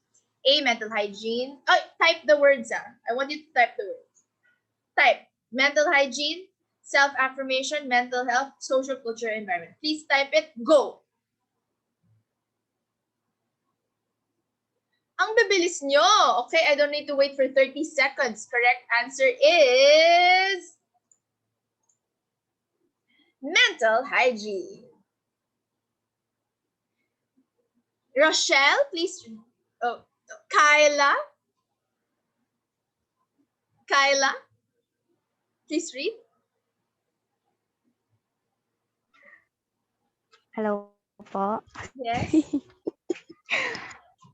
A: A, mental hygiene. Oh, type the words. I want you to type the words. Type mental hygiene, self-affirmation, mental health, social cultural environment. Please type it. Go. Ang bibilis nyo. Okay, I don't need to wait for 30 seconds. Correct answer is mental hygiene. Rochelle, please. Oh, Kyla, please read.
G: Hello po.
A: Yes.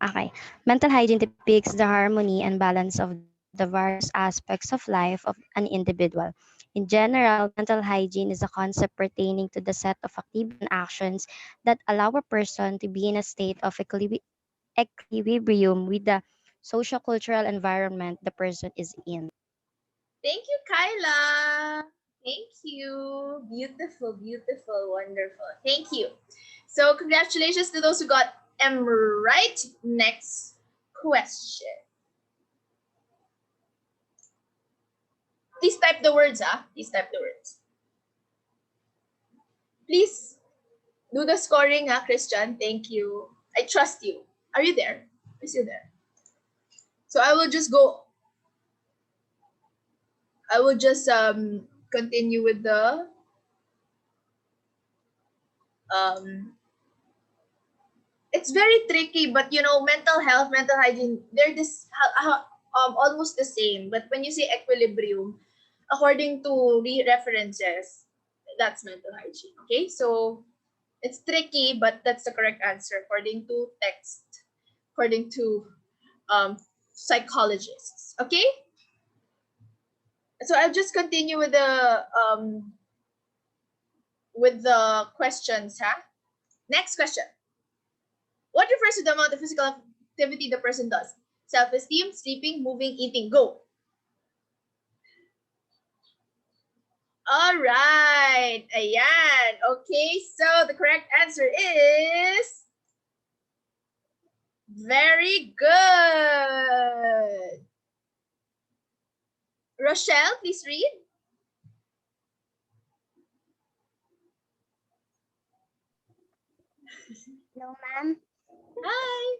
G: Okay. Mental hygiene depicts the harmony and balance of the various aspects of life of an individual. In general, mental hygiene is a concept pertaining to the set of activities and actions that allow a person to be in a state of equilibrium with the social cultural environment the person is in.
A: Thank you, Kyla. Thank you. Beautiful, beautiful, wonderful. Thank you. So congratulations to those who got M right. Next question. Please type the words, Please type the words. Please do the scoring, Christian. Thank you. I trust you. Are you there? Are you there? So I will just continue with the it's very tricky, but mental health, mental hygiene, they're almost the same. But when you say equilibrium, according to references, that's mental hygiene. Okay, so it's tricky, but that's the correct answer according to text, according to psychologists. Okay, So I'll just continue with the questions, huh? Next question. What refers to the amount of physical activity the person does? Self-esteem, sleeping, moving, eating. Go. All right. Ayan. Okay, so the correct answer is very good. Rochelle, please read.
H: No, ma'am.
A: Hi.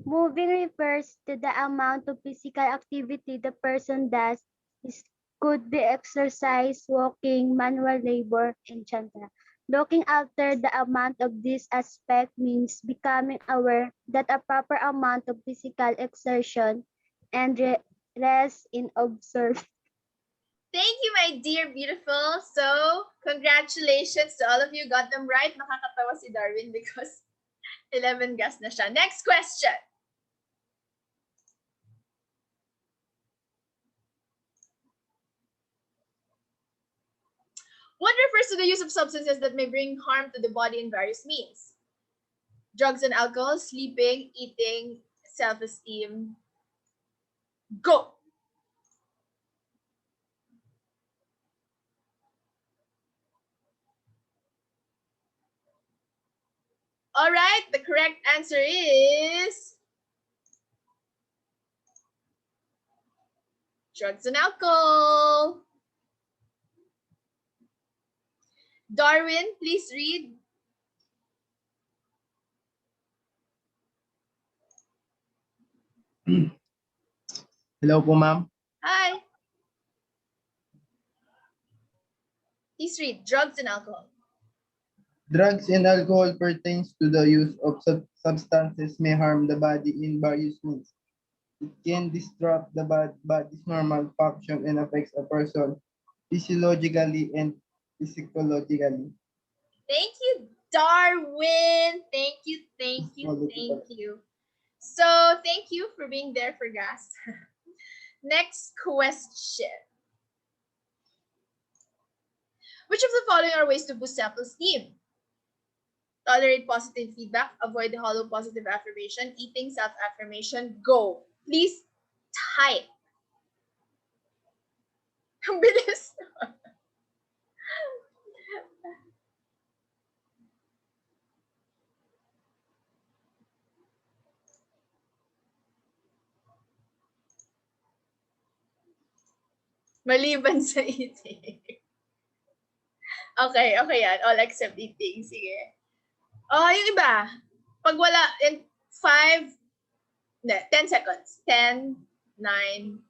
H: Moving refers to the amount of physical activity the person does. This could be exercise, walking, manual labor, etc. Looking after the amount of this aspect means becoming aware that a proper amount of physical exertion and rest in observe.
A: Thank you, my dear beautiful. So, congratulations to all of you. Got them right. Nakakatawa si Darwin because 11 gas na siya. Next question. What refers to the use of substances that may bring harm to the body in various means? Drugs and alcohol, sleeping, eating, self-esteem. Go! All right, the correct answer is drugs and alcohol. Darwin, please read.
I: Hello po, ma'am.
A: Hi. Please read drugs and alcohol.
I: Drugs and alcohol pertains to the use of substances may harm the body in various means. It can disrupt the body's normal function and affects a person physiologically and psychologically.
A: Thank you, Darwin. Thank you, thank you, thank you. So, thank you for being there for gas. Next question. Which of the following are ways to boost self-esteem? Tolerate positive feedback, avoid the hollow positive affirmation, eating, self-affirmation. Go. Please type. Ang bilis. Maliban sa eating. Okay, okay yan. All except eating. Sige. Oh, yung iba. Pag wala, in 5, 10 seconds. 10, 9.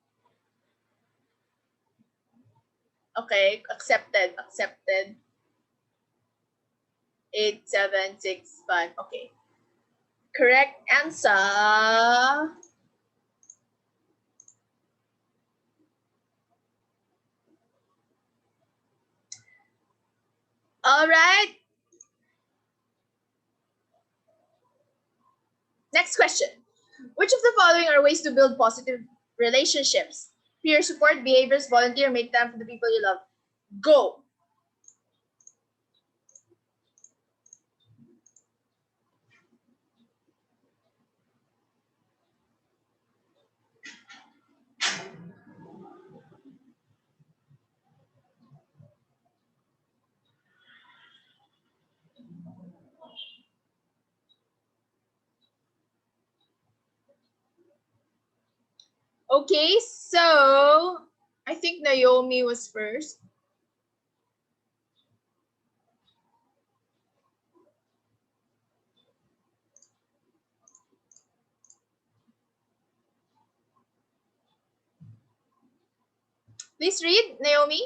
A: Okay, accepted, accepted. 8, 7, 6, 5. Okay. Correct answer. All right. Next question. Which of the following are ways to build positive relationships? Peer support, behaviors, volunteer, make time for the people you love. Go. Okay, so I think Naomi was first. Please read, Naomi.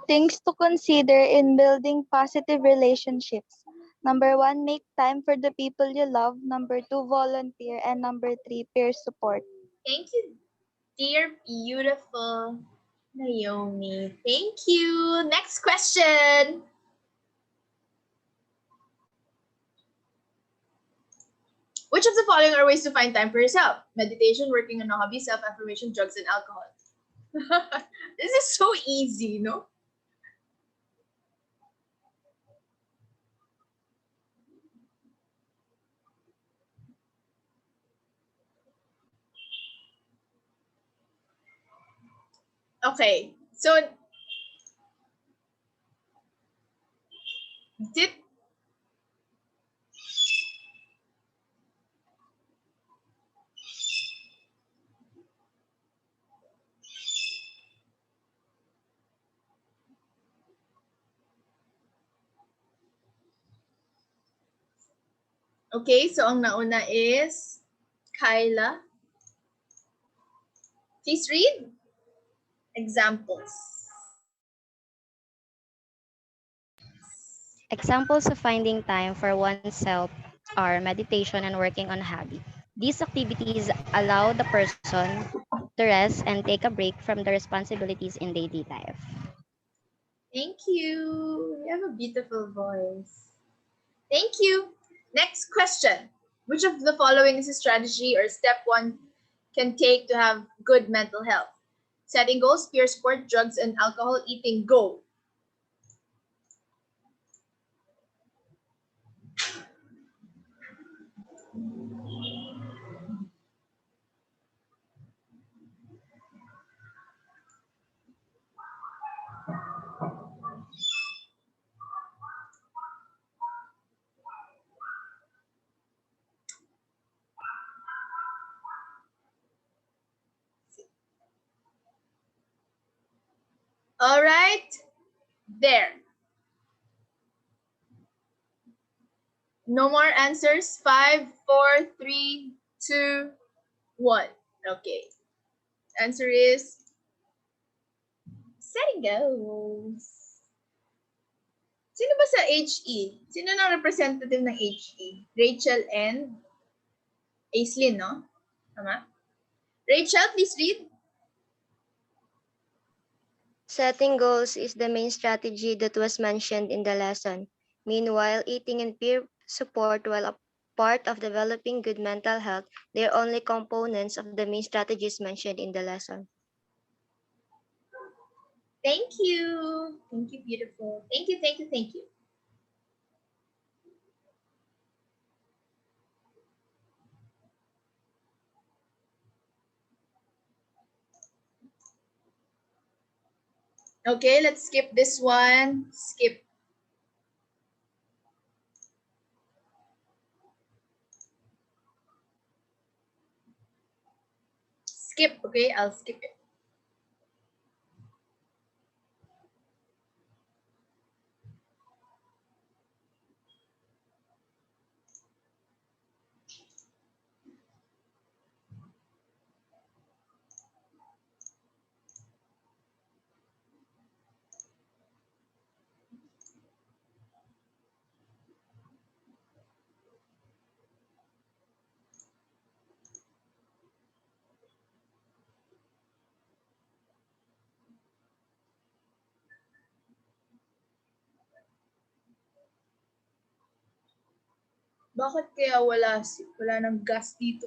G: Things to consider in building positive relationships. Number 1, make time for the people you love. Number 2, volunteer. And number 3, peer support.
A: Thank you, dear beautiful Naomi. Thank you. Next question. Which of the following are ways to find time for yourself? Meditation, working on a hobby, self-affirmation, drugs, and alcohol. This is so easy, no? Okay, so did okay, so ang nauna is Kyla. Please read examples.
B: Examples of finding time for oneself are meditation and working on a hobby. These activities allow the person to rest and take a break from the responsibilities in daily life.
A: Thank you. You have a beautiful voice. Thank you. Next question. Which of the following is a strategy or step one can take to have good mental health? Setting goals, peer support, drugs, and alcohol, eating, go. All right. There. No more answers. 5, 4, 3, 2, 1. Okay. Answer is setting goals. Sino ba sa HE? Sino na representative ng HE? Rachel and Aislinn, no? Tama? Rachel, please read.
B: Setting goals is the main strategy that was mentioned in the lesson. Meanwhile, eating and peer support, while a part of developing good mental health, they are only components of the main strategies mentioned in the lesson.
A: Thank you. Thank you, beautiful. Thank you, thank you, thank you. Okay, let's skip this one. Skip. Skip, okay? I'll skip it. Bakit kaya wala ng gas dito?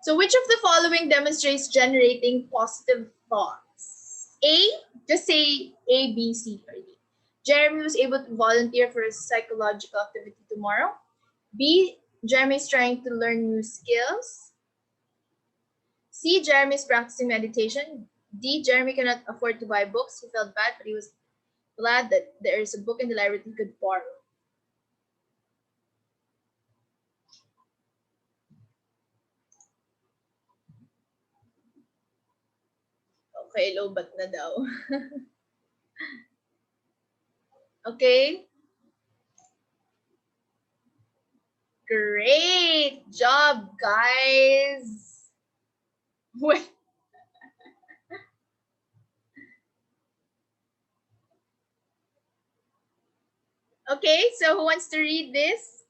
A: So which of the following demonstrates generating positive thoughts? A, just say A, B, C, or D. Jeremy was able to volunteer for a psychological activity tomorrow. B, Jeremy is trying to learn new skills. C, Jeremy is practicing meditation. D, Jeremy cannot afford to buy books. He felt bad, but he was glad that there is a book in the library he could borrow. Okay, lobat na daw. Okay. Great job, guys. Wait. Okay, so who wants to read this?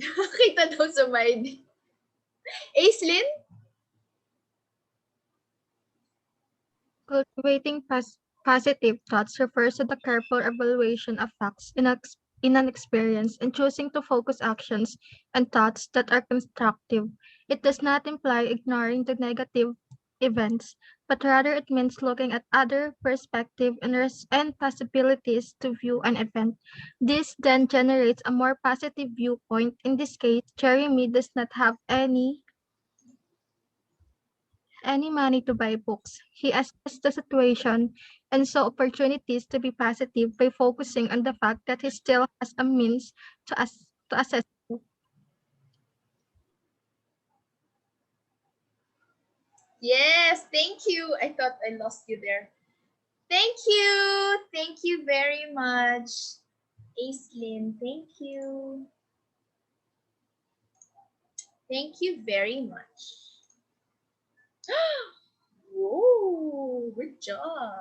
A: Kita daw sa mind. Aislinn?
E: Cultivating Positive thoughts refers to the careful evaluation of facts in an experience and choosing to focus actions and thoughts that are constructive. It does not imply ignoring the negative events, but rather it means looking at other perspective and possibilities to view an event. This then generates a more positive viewpoint. In this case, Jeremy does not have any money to buy books. He assessed the situation and saw opportunities to be positive by focusing on the fact that he still has a means to assess.
A: Yes, thank you. I thought I lost you there. Thank you. Thank you very much. Aislinn, thank you. Thank you very much. Whoa, good job.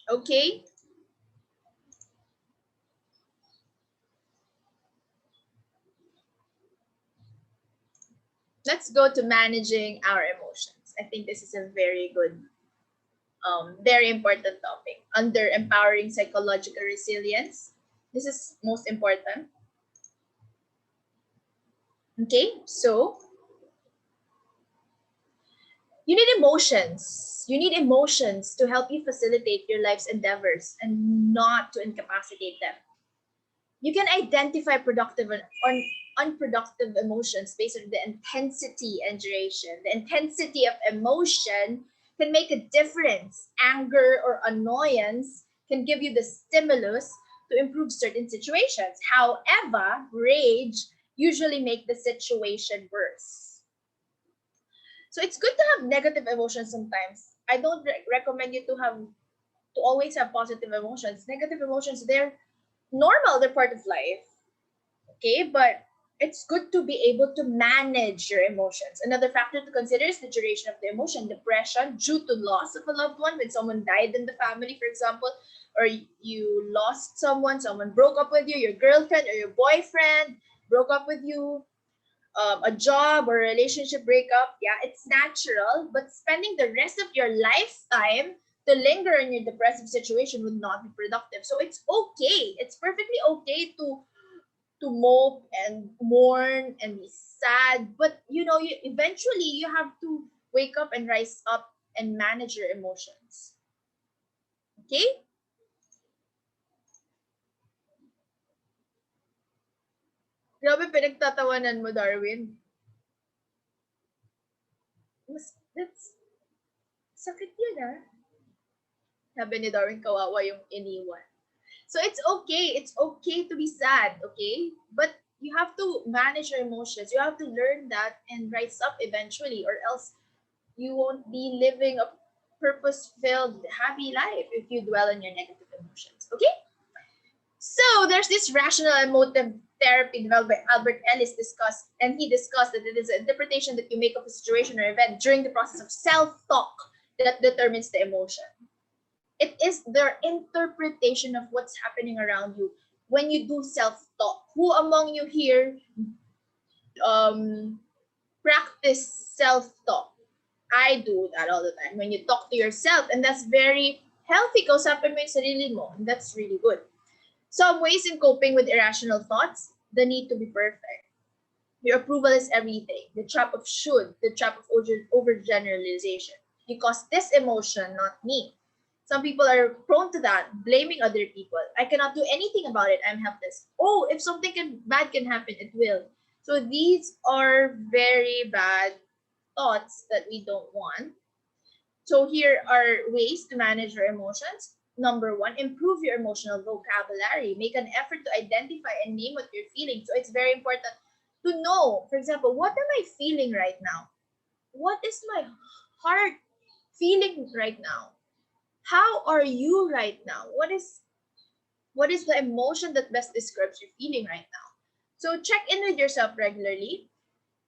A: Okay. Let's go to managing our emotions. I think this is a very good, very important topic. Under empowering psychological resilience, this is most important. Okay, so you need emotions. You need emotions to help you facilitate your life's endeavors and not to incapacitate them. You can identify productive and unproductive emotions based on the intensity and duration. The intensity of emotion can make a difference. Anger or annoyance can give you the stimulus to improve certain situations. However, rage usually make the situation worse. So it's good to have negative emotions sometimes. I don't recommend you to always have positive emotions. Negative emotions, they're normal, they're part of life. Okay, but it's good to be able to manage your emotions. Another factor to consider is the duration of the emotion. Depression due to loss of a loved one, when someone died in the family, for example, or you lost someone, someone broke up with you, your girlfriend or your boyfriend broke up with you, a job or a relationship breakup, yeah, it's natural, but spending the rest of your lifetime to linger in your depressive situation would not be productive. So it's okay. It's perfectly okay to mope and mourn and be sad, but you know, you eventually you have to wake up and rise up and manage your emotions. Okay? Grabe pinagtatawanan mo, Darwin. That's sakit yun, ah. Sabi ni Darwin, kawawa yung iniwan. So it's okay. It's okay to be sad, okay? But you have to manage your emotions. You have to learn that and rise up eventually, or else you won't be living a purpose-filled, happy life if you dwell on your negative emotions, okay? So there's this rational emotive therapy developed by Albert Ellis discussed, and he discussed that it is an interpretation that you make of a situation or event during the process of self-talk that determines the emotion. It is their interpretation of what's happening around you when you do self-talk. Who among you here practice self-talk? I do that all the time. When you talk to yourself, and that's very healthy. Kausapin mo yung sarili mo, and that's really good. Some ways in coping with irrational thoughts: the need to be perfect. Your approval is everything. The trap of should, the trap of overgeneralization. You caused this emotion, not me. Some people are prone to that, blaming other people. I cannot do anything about it. I'm helpless. Oh, if something bad can happen, it will. So these are very bad thoughts that we don't want. So here are ways to manage your emotions. Number one, improve your emotional vocabulary. Make an effort to identify and name what you're feeling. So it's very important to know, for example, what am I feeling right now? What is my heart feeling right now? How are you right now? What is What is the emotion that best describes your feeling right now? So check in with yourself regularly.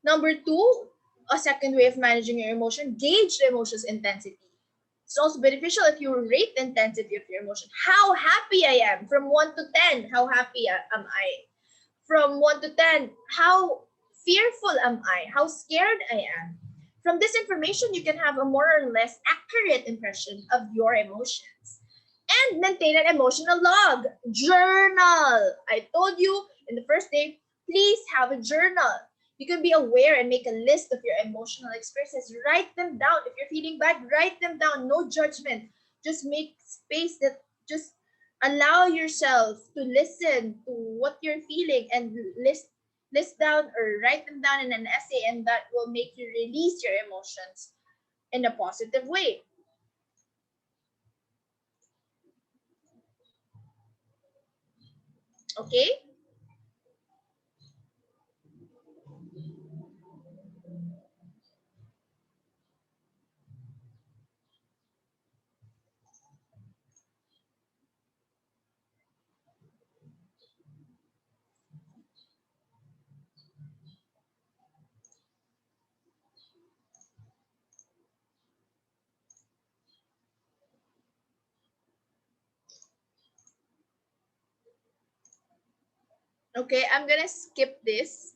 A: Number two, a second way of managing your emotion, gauge the emotion's intensity. It's also beneficial if you rate the intensity of your emotion. How happy I am from 1 to 10. How happy am I? From 1 to 10, how fearful am I? How scared I am? From this information, you can have a more or less accurate impression of your emotions. And maintain an emotional log. Journal. I told you in the first day, please have a journal. You can be aware and make a list of your emotional experiences. Write them down. If you're feeling bad, write them down. No judgment. Just make space that just allow yourself to listen to what you're feeling and list down or write them down in an essay, and that will make you release your emotions in a positive way. Okay? Okay, I'm gonna skip this.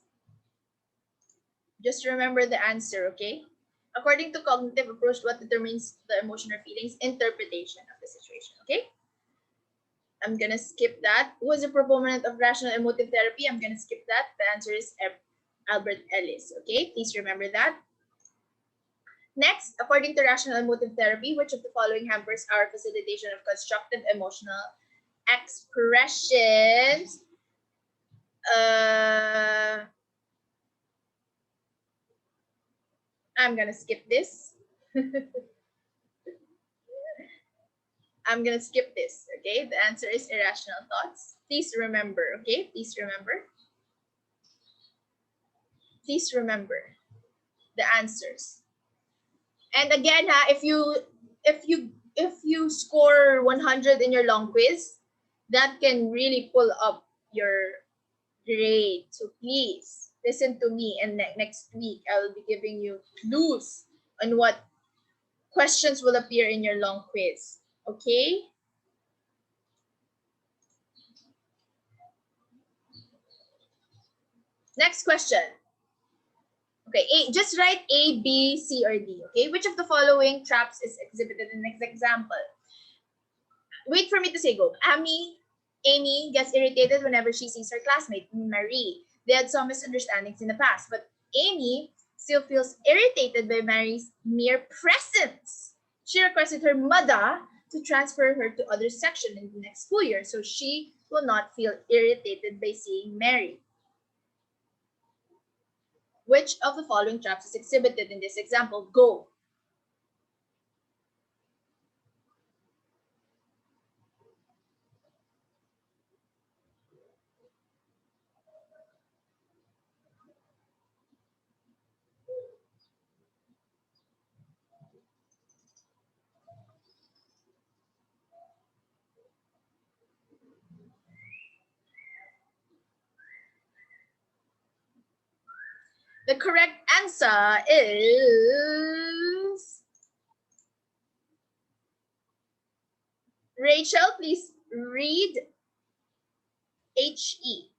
A: Just remember the answer, okay? According to cognitive approach, what determines the emotion or feelings? Interpretation of the situation, okay? I'm gonna skip that. Who is a proponent of rational emotive therapy? I'm gonna skip that. The answer is Albert Ellis, okay? Please remember that. Next, according to rational emotive therapy, which of the following hampers our facilitation of constructive emotional expressions? I'm gonna skip this. I'm gonna skip this, okay? The answer is irrational thoughts. Please remember, okay? Please remember. Please remember the answers. And again, if you score 100 in your long quiz, that can really pull up your grade. So please listen to me, and next week I will be giving you clues on what questions will appear in your long quiz. Okay? Next question. Okay, just write A, B, C, or D. Okay, which of the following traps is exhibited in the next example? Wait for me to say go. Amy gets irritated whenever she sees her classmate, Marie. They had some misunderstandings in the past, but Amy still feels irritated by Mary's mere presence. She requested her mother to transfer her to other section in the next school year so she will not feel irritated by seeing Mary. Which of the following traps is exhibited in this example? Go. The correct answer is Rachel. Please read HE.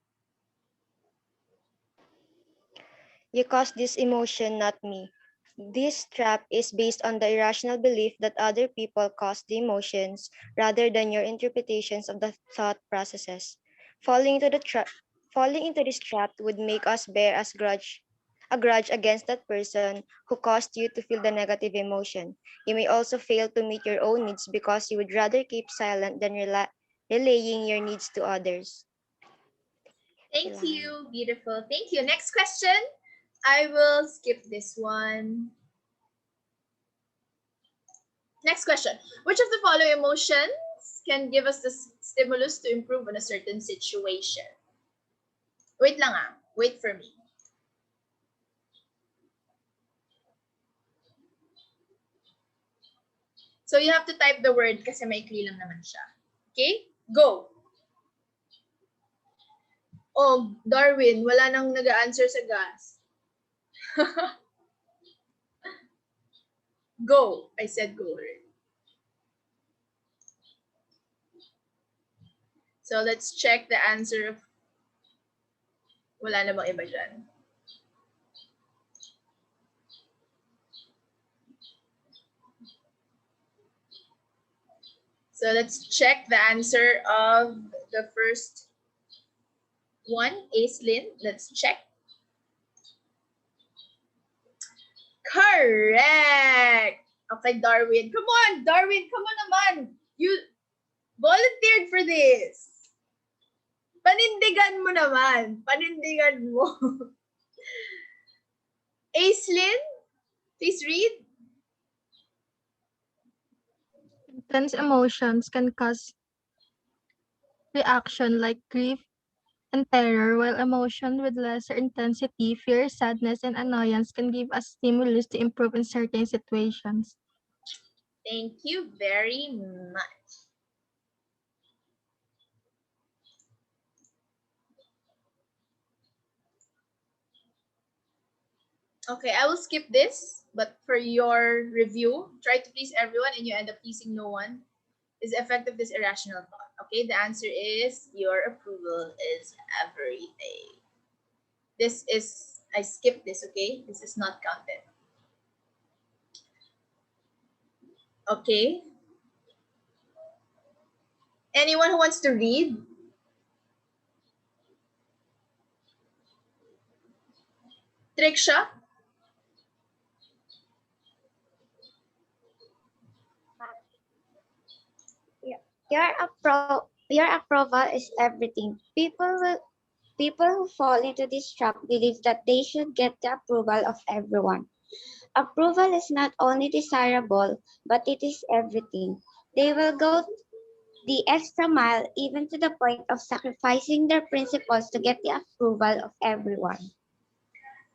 B: You caused this emotion, not me. This trap is based on the irrational belief that other people cause the emotions rather than your interpretations of the thought processes. Falling into this trap would make us bear a grudge against that person who caused you to feel the negative emotion. You may also fail to meet your own needs because you would rather keep silent than relaying your needs to others.
A: Thank you. Beautiful. Thank you. Next question. I will skip this one. Next question. Which of the following emotions can give us the stimulus to improve on a certain situation? Wait lang ah. Wait for me. So you have to type the word kasi maikli lang naman siya. Okay? Go. Oh, Darwin, wala nang nag-answer sa gas. Go. I said go already. So let's check the answer of wala namang iba dyan. So let's check the answer of the first one, Aislinn. Let's check. Correct! Okay, Darwin. Come on, Darwin. Come on naman. You volunteered for this. Panindigan mo naman. Panindigan mo. Aislinn, please read.
E: Intense emotions can cause reaction like grief and terror, while emotion with lesser intensity, fear, sadness, and annoyance can give us stimulus to improve in certain situations.
A: Thank you very much. Okay, I will skip this, but for your review, try to please everyone and you end up pleasing no one. Is effective this irrational thought? Okay, the answer is your approval is everything. This is, I skipped this, okay? This is not counted. Okay. Anyone who wants to read? Triksha?
D: Your approval is everything. People who fall into this trap believe that they should get the approval of everyone. Approval is not only desirable, but it is everything. They will go the extra mile, even to the point of sacrificing their principles to get the approval of everyone.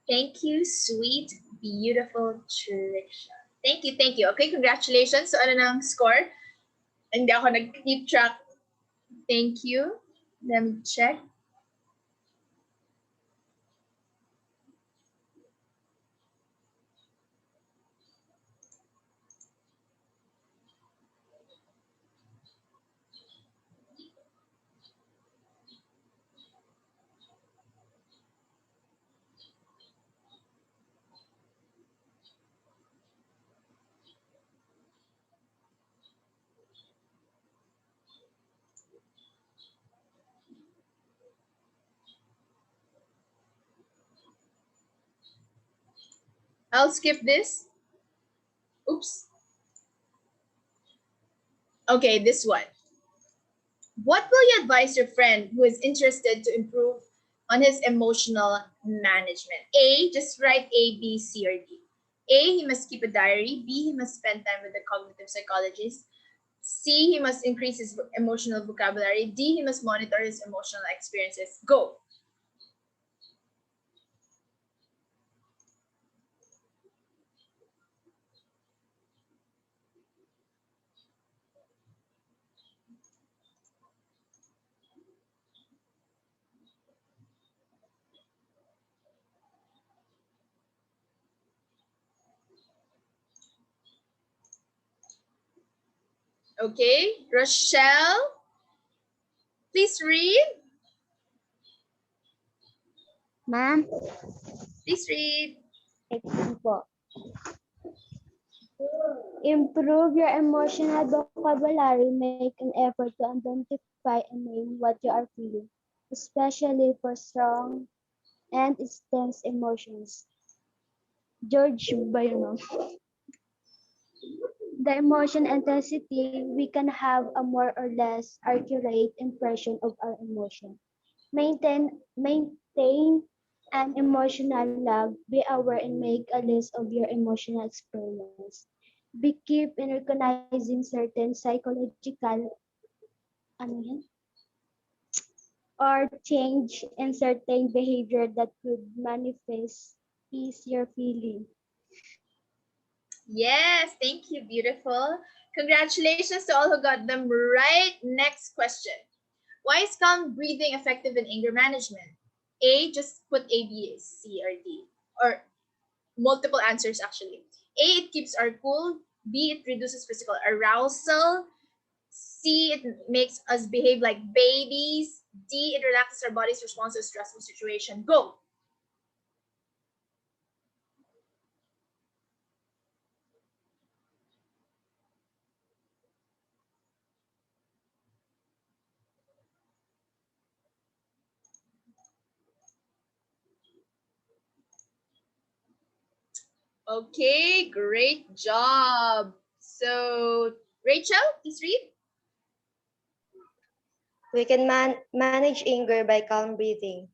A: Thank you, sweet, beautiful Triksha. Thank you, thank you. Okay, congratulations. So ano nang score? Hindi ako nag-keep track. Thank you. Let me check. I'll skip this. Oops. Okay, this one. What will you advise your friend who is interested to improve on his emotional management? A, just write A, B, C, or D. A, he must keep a diary. B, he must spend time with a cognitive psychologist. C, he must increase his emotional vocabulary. D, he must monitor his emotional experiences. Go. Okay, Rochelle, please read.
H: Ma'am,
A: Please read.
H: explain po. Improve your emotional vocabulary. Make an effort to identify and name what you are feeling, especially for strong and intense emotions. George ba yun, ma'am? The emotion intensity, we can have a more or less accurate impression of our emotion. Maintain an emotional log. Be aware and make a list of your emotional experience. Be keep in recognizing certain psychological ano yan, or change in certain behavior that could manifest ease your feeling.
A: Yes, thank you, beautiful. Congratulations to all who got them right. Next question. Why is calm breathing effective in anger management? A, just put A, B, C, or D. Or multiple answers actually. A, it keeps our cool. B, it reduces physical arousal. C, it makes us behave like babies. D, it relaxes our body's response to a stressful situation. Go. Okay, great job. So, Rachel, please read.
B: We can manage anger by calm breathing.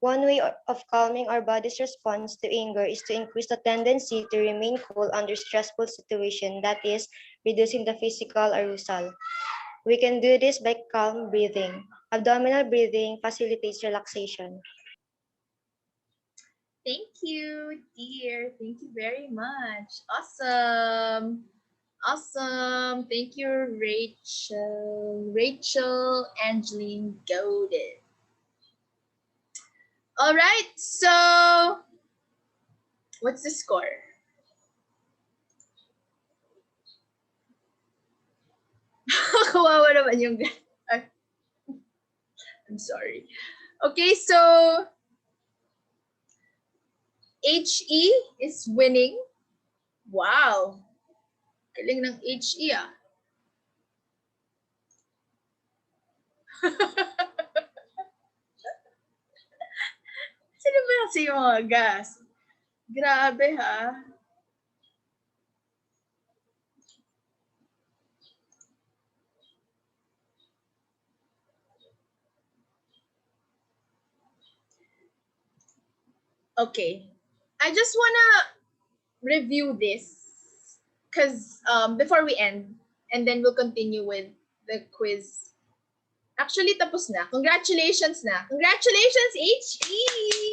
B: One way of calming our body's response to anger is to increase the tendency to remain cool under stressful situation, that is, reducing the physical arousal. We can do this by calm breathing. Abdominal breathing facilitates relaxation.
A: Thank you, dear. Thank you very much. Awesome. Awesome. Thank you, Rachel. Rachel Angeline Godin. All right. So, what's the score? Kawawa naman yung... I'm sorry. Okay, so HE is winning. Wow. Galing ng HE ah. Sino ba kasi yung mga gas? Grabe ha. Okay. I just wanna review this because before we end, and then we'll continue with the quiz. Actually, tapos na. Congratulations na. Congratulations, HE!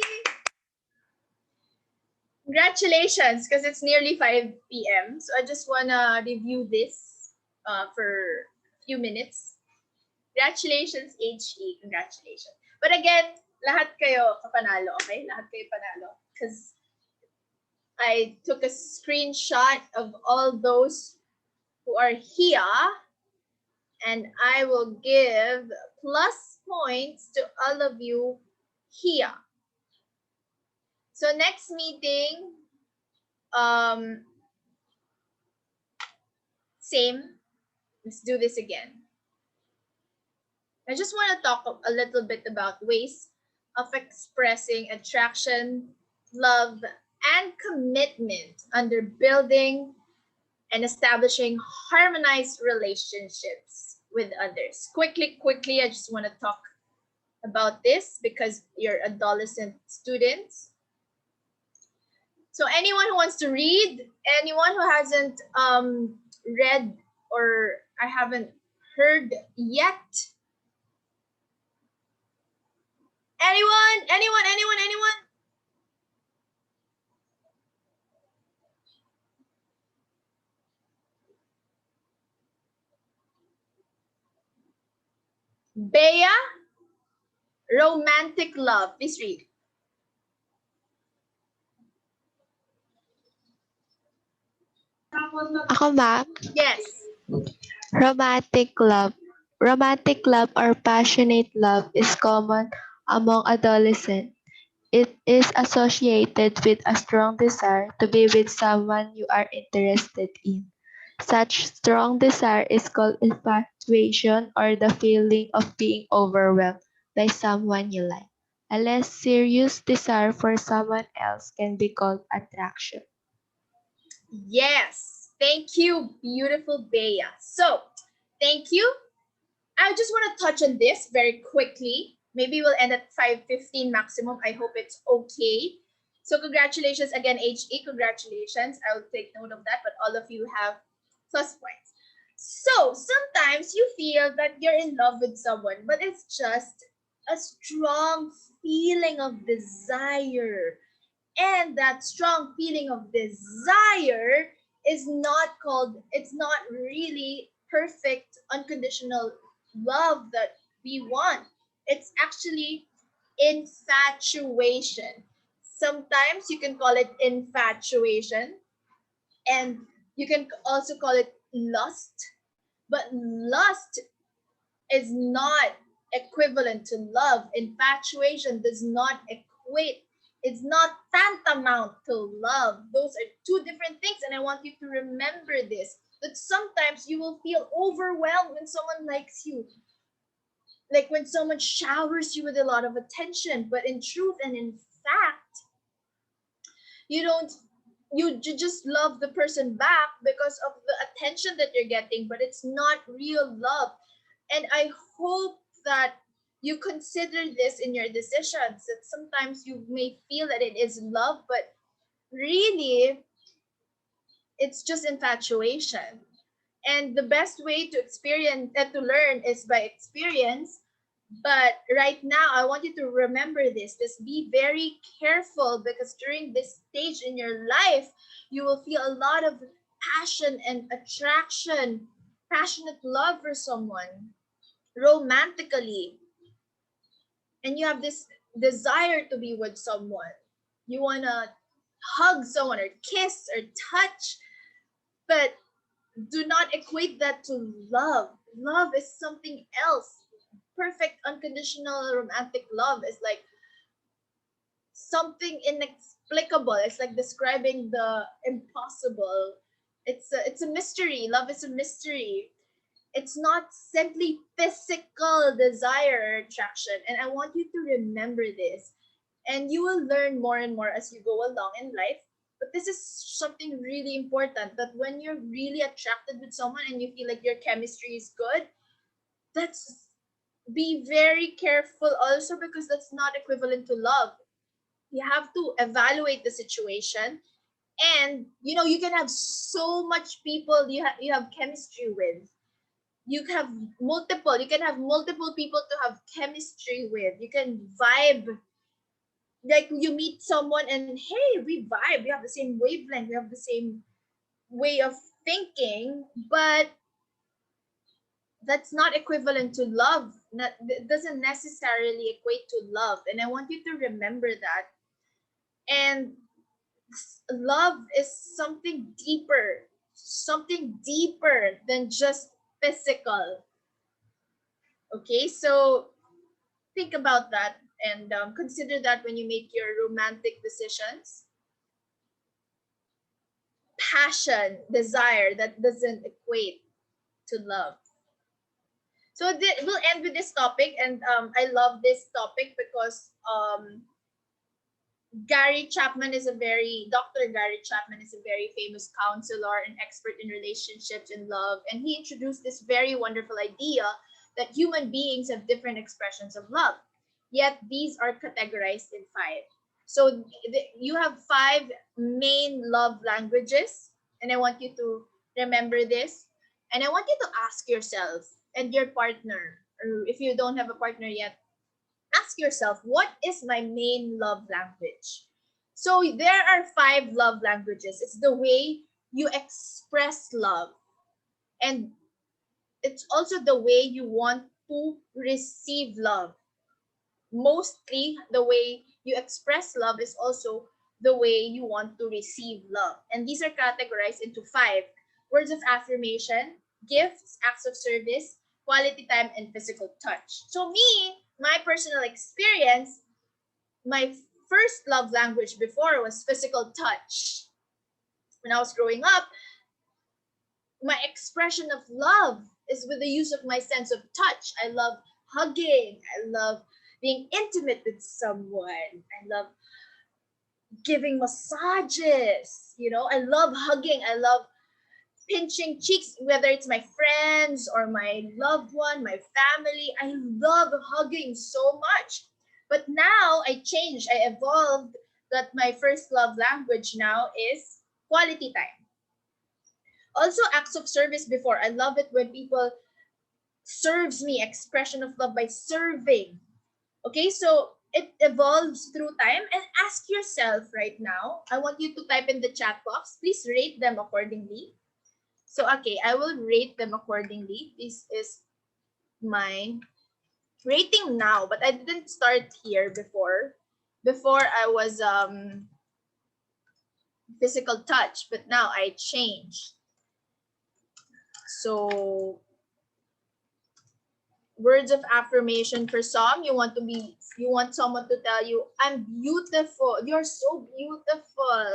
A: Congratulations, because it's nearly 5 p.m. So I just wanna review this for a few minutes. Congratulations, HE. Congratulations. But again, lahat kayo kapanalo, okay? Lahat kayo panalo. Because I took a screenshot of all those who are here, and I will give plus points to all of you here. So next meeting, same. Let's do this again. I just want to talk a little bit about ways of expressing attraction, love, and commitment under building and establishing harmonized relationships with others. Quickly, I just want to talk about this because you're adolescent students. So anyone who wants to read, anyone who hasn't read or I haven't heard yet, anyone? Bea, Romantic Love. Please read.
G: Ako, ma'am?
A: Yes.
G: Romantic love. Romantic love or passionate love is common among adolescents. It is associated with a strong desire to be with someone you are interested in. Such strong desire is called infatuation or the feeling of being overwhelmed by someone you like. A less serious desire for someone else can be called attraction.
A: Yes. Thank you, beautiful Bea. So, thank you. I just want to touch on this very quickly. Maybe we'll end at 5:15 maximum. I hope it's okay. So congratulations again, HE. Congratulations. I will take note of that, but all of you have plus points. So sometimes you feel that you're in love with someone, but it's just a strong feeling of desire. And that strong feeling of desire is not called, it's not really perfect unconditional love that we want. It's actually infatuation. Sometimes you can call it infatuation, and you can also call it lust. But lust is not equivalent to love. Infatuation does not equate, it's not tantamount to love. Those are two different things, and I want you to remember this, that sometimes you will feel overwhelmed when someone likes you, like when someone showers you with a lot of attention, but in truth and in fact, you don't, you just love the person back because of the attention that you're getting, but it's not real love. And I hope that you consider this in your decisions, that sometimes you may feel that it is love, but really it's just infatuation. And the best way to experience and to learn is by experience. But right now, I want you to remember this. Just be very careful, because during this stage in your life, you will feel a lot of passion and attraction, passionate love for someone, romantically. And you have this desire to be with someone. You want to hug someone or kiss or touch, but do not equate that to love. Love is something else. Perfect unconditional romantic love is like something inexplicable. It's like describing the impossible. It's a mystery. Love is a mystery. It's not simply physical desire or attraction. And I want you to remember this. And you will learn more and more as you go along in life. But this is something really important, that when you're really attracted with someone and you feel like your chemistry is good, that's, be very careful also, because that's not equivalent to love. You have to evaluate the situation, and you can have so much people you have chemistry with. You can have multiple people to have chemistry with. You can vibe, like you meet someone and hey, we vibe, we have the same wavelength, we have the same way of thinking, but that's not equivalent to love. It doesn't necessarily equate to love, and I want you to remember that. And love is something deeper than just physical. Okay, so think about that, and consider that when you make your romantic decisions. Passion, desire, that doesn't equate to love. So we'll end with this topic, and I love this topic because Dr. Gary Chapman is a very famous counselor and expert in relationships and love. And he introduced this very wonderful idea that human beings have different expressions of love, yet these are categorized in five. So you have five main love languages, and I want you to remember this. And I want you to ask yourself and your partner, or if you don't have a partner yet, ask yourself, what is my main love language? So there are five love languages. It's the way you express love. And it's also the way you want to receive love. Mostly, the way you express love is also the way you want to receive love. And these are categorized into five: words of affirmation, gifts, acts of service, quality time, and physical touch. So me, my personal experience, my first love language before was physical touch. When I was growing up, my expression of love is with the use of my sense of touch. I love hugging. I love being intimate with someone. I love giving massages. I love hugging. I love pinching cheeks, whether it's my friends or my loved one, my family. I love hugging so much. But now I changed, I evolved, that my first love language now is quality time. Also, acts of service before. I love it when people serves me, expression of love by serving. Okay, so it evolves through time. And ask yourself right now, I want you to type in the chat box. Please rate them accordingly. So, okay, I will rate them accordingly. This is my rating now, but I didn't start here before. Before I was physical touch, but now I changed. So words of affirmation for some, you want someone to tell you, I'm beautiful, you're so beautiful.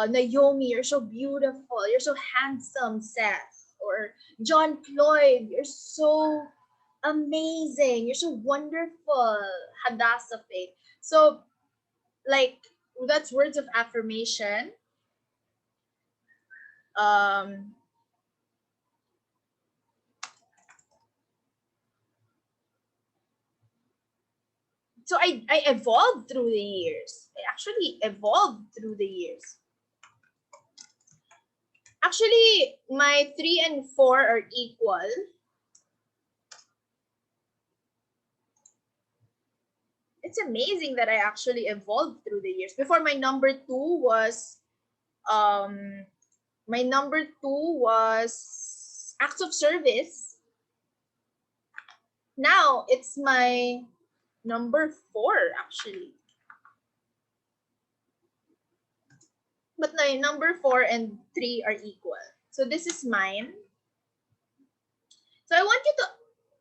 A: Naomi, you're so beautiful, you're so handsome, Seth. Or John Floyd, you're so amazing, you're so wonderful, Hadassah Faith. So like, that's words of affirmation. So I evolved through the years. I actually evolved through the years. Actually, my 3 and 4 are equal. It's amazing that I actually evolved through the years. Before, my number 2 was acts of service. Now it's my number 4 actually. But my number 4 and 3 are equal. So this is mine. So I want you to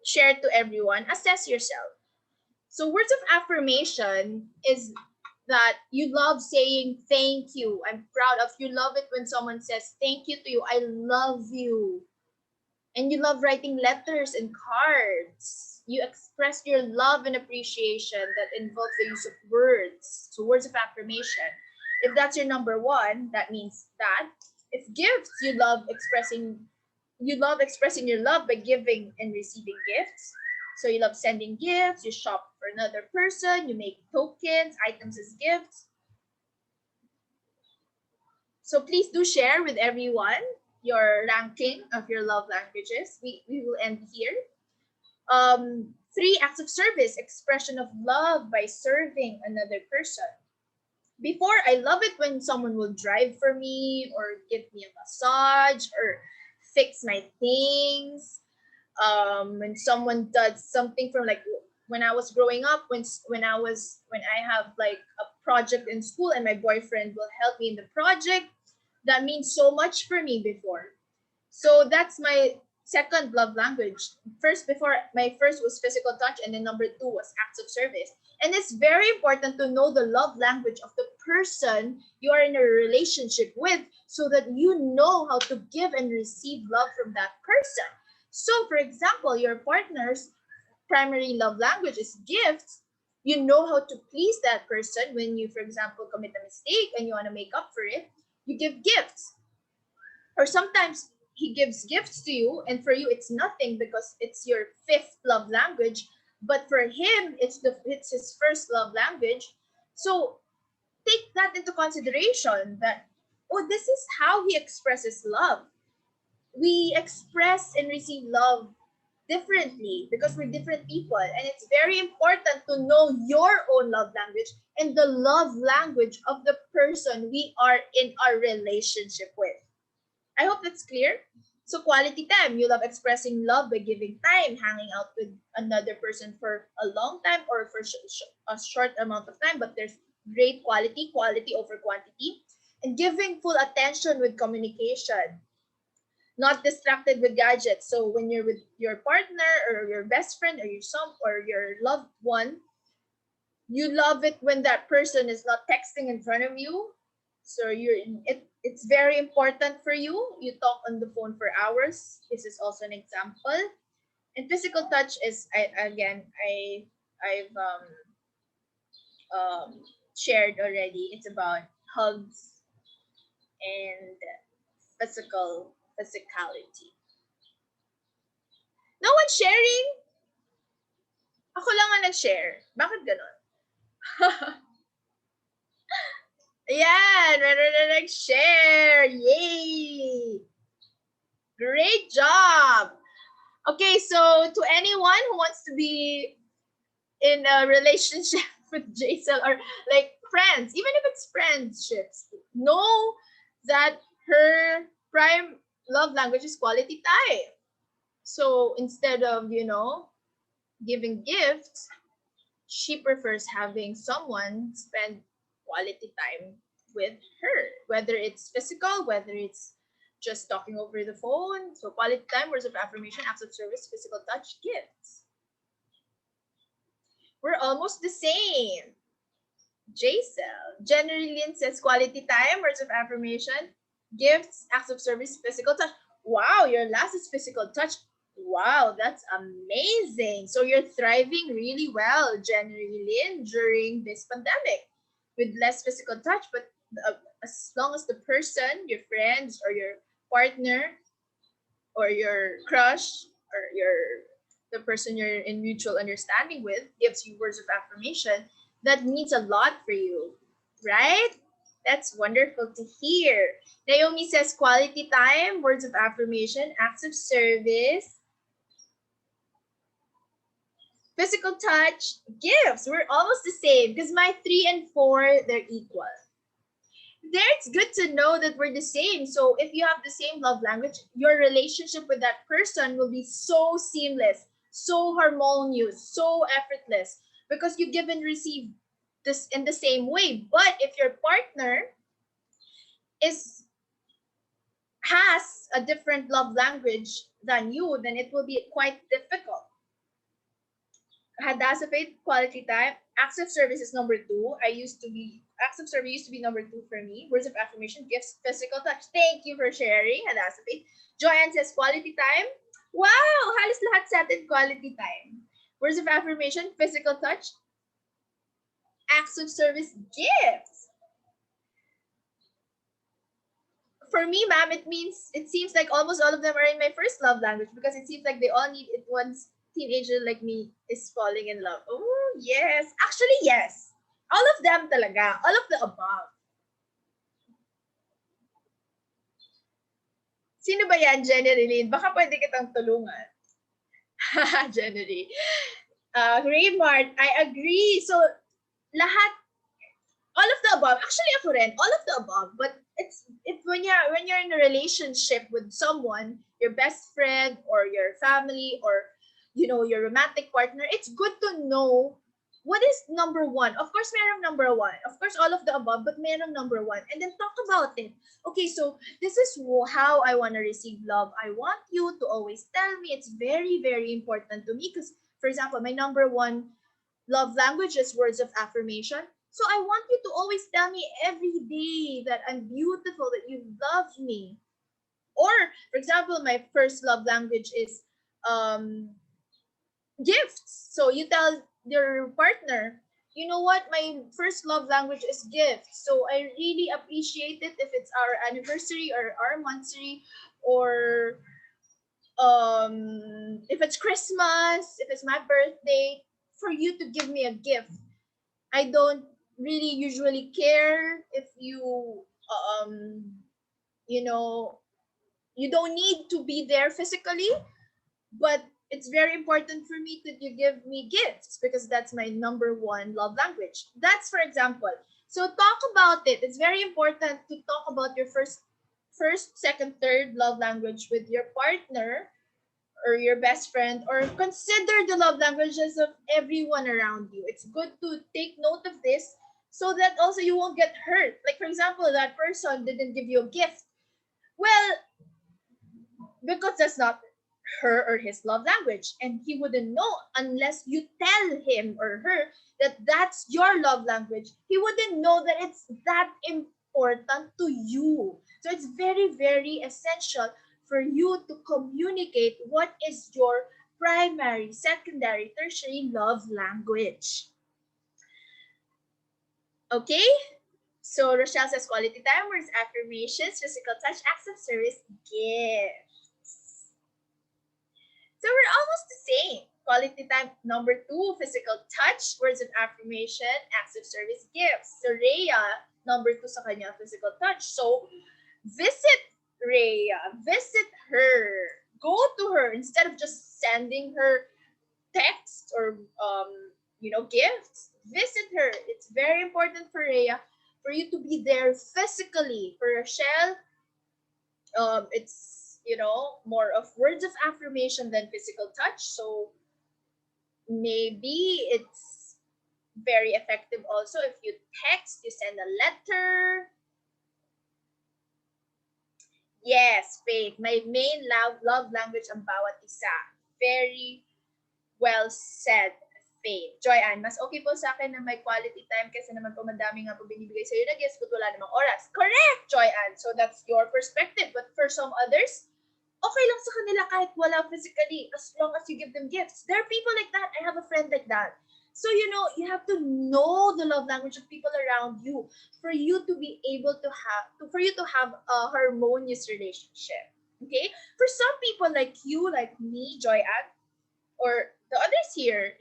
A: share to everyone, assess yourself. So words of affirmation is that you love saying thank you. I'm proud of you. Love it when someone says thank you to you. I love you. And you love writing letters and cards. You express your love and appreciation that involves the use of words. So words of affirmation. If that's your number 1, that means that. If gifts, you love expressing your love by giving and receiving gifts. So you love sending gifts, you shop for another person, you make tokens, items as gifts. So please do share with everyone your ranking of your love languages. We will end here. 3, acts of service, expression of love by serving another person. Before, I love it when someone will drive for me or give me a massage or fix my things. When someone does something from, like, when I was growing up, when I have like a project in school and my boyfriend will help me in the project, that means so much for me before. So that's my second love language. My first was physical touch, and then number 2 was acts of service. And it's very important to know the love language of the person you are in a relationship with, so that you know how to give and receive love from that person. So, for example, your partner's primary love language is gifts. You know how to please that person when you, for example, commit a mistake and you want to make up for it. You give gifts. Or sometimes he gives gifts to you, and for you it's nothing because it's your 5th love language, but for him it's his first love language. So take that into consideration, that, oh, this is how he expresses love. We express and receive love differently because we're different people, and it's very important to know your own love language and the love language of the person we are in our relationship with. I hope that's clear. So quality time, you love expressing love by giving time, hanging out with another person for a long time or for a short amount of time, but there's great quality over quantity, and giving full attention with communication, not distracted with gadgets. So when you're with your partner or your best friend or your loved one, you love it when that person is not texting in front of you. So it's very important for you. You talk on the phone for hours. This is also an example. And physical touch is, I've shared already. It's about hugs and physicality. No one sharing? Ako lang ang nag-share. Bakit ganon? Ayan, meron na nag-share. Yay! Great job! Okay, so to anyone who wants to be in a relationship with Jaisal, or like friends, even if it's friendships, know that her prime love language is quality time. So instead of, giving gifts, she prefers having someone spend quality time with her, whether it's physical, whether it's just talking over the phone. So quality time, words of affirmation, acts of service, physical touch, gifts. We're almost the same. J-Cell. Generally, Lynn says quality time, words of affirmation, gifts, acts of service, physical touch. Wow, your last is physical touch. Wow, that's amazing. So you're thriving really well, January Lynn, during this pandemic with less physical touch. But as long as the person, your friends or your partner or your crush or the person you're in mutual understanding with gives you words of affirmation, that means a lot for you, right? That's wonderful to hear. Naomi says quality time, words of affirmation, acts of service, physical touch, gifts. We're almost the same because my 3 and 4, they're equal. There, it's good to know that we're the same. So if you have the same love language, your relationship with that person will be so seamless, so harmonious, so effortless because you give and receive this in the same way. But if your partner has a different love language than you, then it will be quite difficult. Hadasipate, quality time. Acts of service is number 2. Acts of service used to be number 2 for me. Words of affirmation, gifts, physical touch. Thank you for sharing, Hadasipate. Joanne says quality time. Wow, halos lahat sa atin quality time. Words of affirmation, physical touch, acts of service, gifts. For me, ma'am, it seems like almost all of them are in my first love language because it seems like they all need it once teenager like me is falling in love. Oh, yes. Actually, yes. All of them talaga. All of the above. Sino ba yan, Jenny? Baka pwede kitang tulungan. Jenny. Raymart, I agree. So, lahat, all of the above. Actually, ako rin, all of the above. But it's when you're in a relationship with someone, your best friend or your family or your romantic partner, it's good to know what is number 1. Of course, merong number 1. Of course, all of the above, but merong number 1. And then talk about it. Okay, so this is how I want to receive love. I want you to always tell me. It's very, very important to me because, for example, my number 1 love language is words of affirmation. So I want you to always tell me every day that I'm beautiful, that you love me. Or, for example, my first love language is gifts. So you tell your partner, you know what, my first love language is gifts. So I really appreciate it if it's our anniversary or our monthsary or if it's Christmas, if it's my birthday, for you to give me a gift. I don't really usually care if you you don't need to be there physically, but it's very important for me that you give me gifts because that's my number 1 love language. That's for example. So talk about it. It's very important to talk about your first, second, third love language with your partner or your best friend, or consider the love languages of everyone around you. It's good to take note of this so that also you won't get hurt. Like, for example, that person didn't give you a gift. Well, because that's not her or his love language, and he wouldn't know unless you tell him or her that that's your love language. He wouldn't know that it's that important to you. So it's very, very essential for you to communicate what is your primary, secondary, tertiary love language. Okay? So Rochelle says quality time, words, affirmations, physical touch, acts of service, gifts. So we're almost the same. Quality time number 2, physical touch, words of affirmation, acts of service, gifts. So Rhea, number 2 sa kanya, physical touch. So visit Rhea, visit her, go to her instead of just sending her texts or gifts. Visit her. It's very important for Rhea for you to be there physically. For Rochelle, it's more of words of affirmation than physical touch. So maybe it's very effective also if you text, you send a letter. Yes, Faith, my main love language ang bawat isa. Very well said, Faith. Joy-Ann, mas okay po sa akin na may quality time kasi naman po madami nga po binibigay sa'yo na gifts but wala namang oras. Correct, Joy-Ann. So that's your perspective. But for some others, okay lang sa kanila kahit wala physically as long as you give them gifts. There are people like that. I have a friend like that. So, you have to know the love language of people around you for you to be able to have a harmonious relationship. Okay? For some people like you, like me, Joy-Ann, or the others here,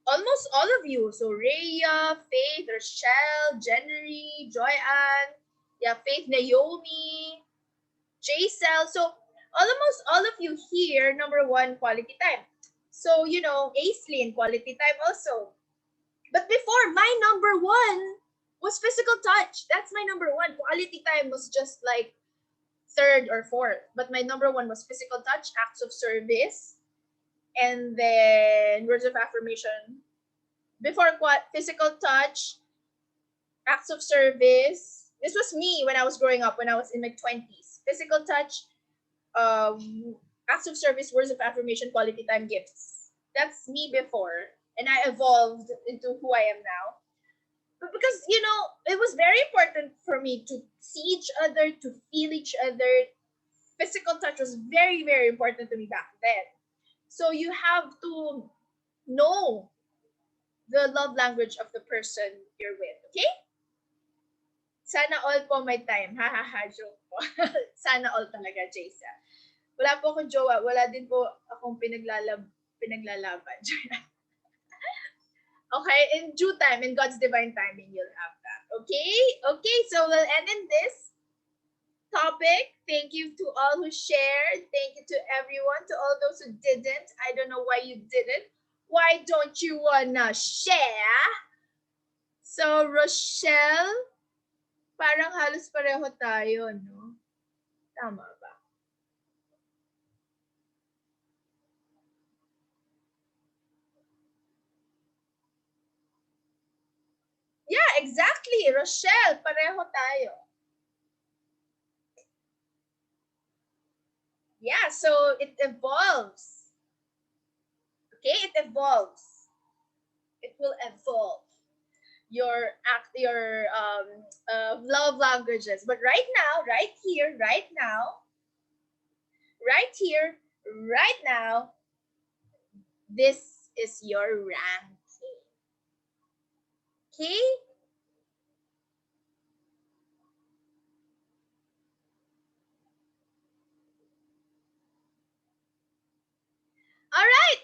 A: almost all of you. So Rhea, Faith, Rochelle, Jennery, Joy-Ann, yeah, Faith, Naomi, J-Cell. So almost all of you here, number one, quality time. So, Aislinn, quality time also. But before, my number one was physical touch. That's my number one. Quality time was just like third or fourth. But my number one was physical touch, acts of service, and then words of affirmation. Before physical touch, acts of service. This was me when I was growing up, when I was in my 20s. Physical touch, acts of service, words of affirmation, quality time, gifts. That's me before. And I evolved into who I am now. But because, it was very important for me to see each other, to feel each other. Physical touch was very, very important to me back then. So you have to know the love language of the person you're with. Okay? Sana all po may time. Ha ha ha, joke po. Sana all talaga, Jaysa. Wala po akong jowa. Wala din po akong pinaglalaban. Okay? In due time, in God's divine timing, you'll have that. Okay? Okay, so we'll end in this topic. Thank you to all who shared. Thank you to everyone. To all those who didn't. I don't know why you didn't. Why don't you wanna share? So, Rochelle, parang halos pareho tayo, no? Tama ba? Yeah, exactly. Rochelle, pareho tayo. Yeah, so it evolves. Okay, it evolves. It will evolve your love languages. But right now, right here, right now, this is your ranking. Okay? All right.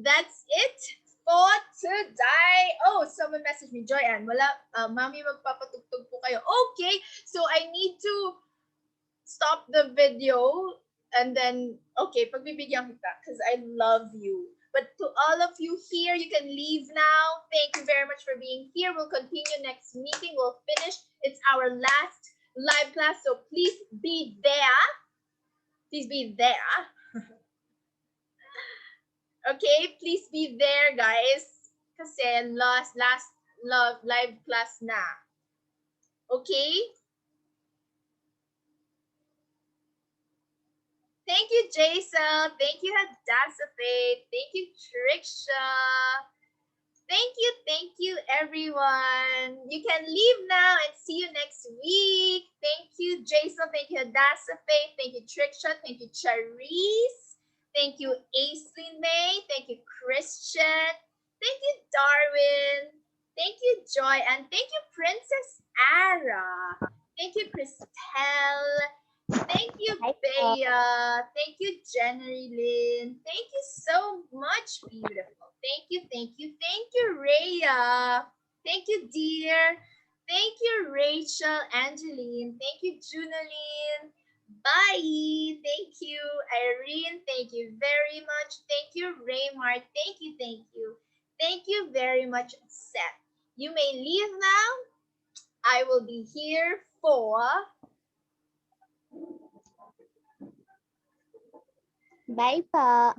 A: That's it for today. Oh, someone messaged me, Joy-Ann, wala, mami, magpapatugtog po kayo. Okay, so I need to stop the video and then, okay, pagbibigyan kita because I love you. But to all of you here, you can leave now. Thank you very much for being here. We'll continue next meeting. We'll finish. It's our last live class, so please be there. Please be there. Okay, please be there, guys. Kasi last live class na. Okay? Thank you, Jason. Thank you, Hadassah. Thank you, Triksha. Thank you, everyone. You can leave now and see you next week. Thank you, Jason. Thank you, Hadassah. Thank you, Triksha. Thank you, Charisse. Thank you, Aislinn May. Thank you, Christian. Thank you, Darwin. Thank you, Joy. And thank you, Princess Ara. Thank you, Christelle. Thank you, Bea. Thank you, Jennery Lynn. Thank you so much, beautiful. Thank you, Rhea. Thank you, dear. Thank you, Rachel, Angeline. Thank you, Junaline. Bye. Thank you, Irene. Thank you very much. Thank you, Raymart. Thank you. Thank you very much, Seth. You may leave now. I will be here for...
H: Bye po.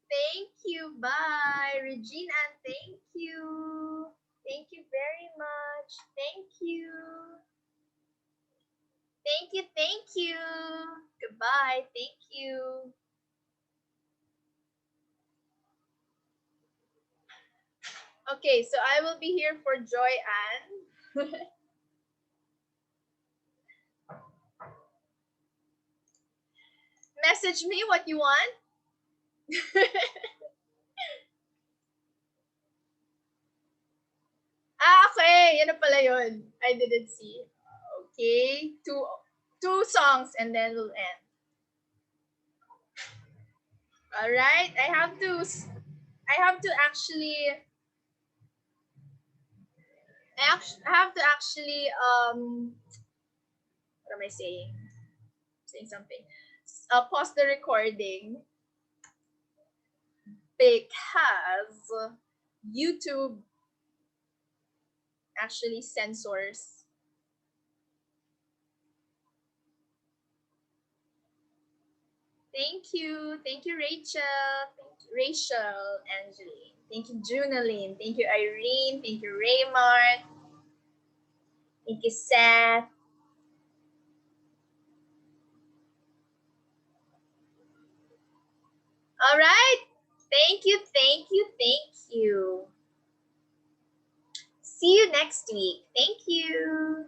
A: Thank you. Bye. Regina, thank you. Thank you very much. Thank you. Thank you. Thank you. Goodbye. Thank you. Okay, so I will be here for Joy Ann. Message me what you want. Okay. Yan na pala yun. I didn't see. Okay. Two songs and then we'll end. All right. I have to actually I have to actually what am I saying? Saying something. Pause the recording because YouTube actually censors. Thank you, Rachel. Thank you, Rachel, Angeline. Thank you, Junaline. Thank you, Irene. Thank you, Raymart. Thank you, Seth. All right. Thank you, thank you, thank you. See you next week. Thank you.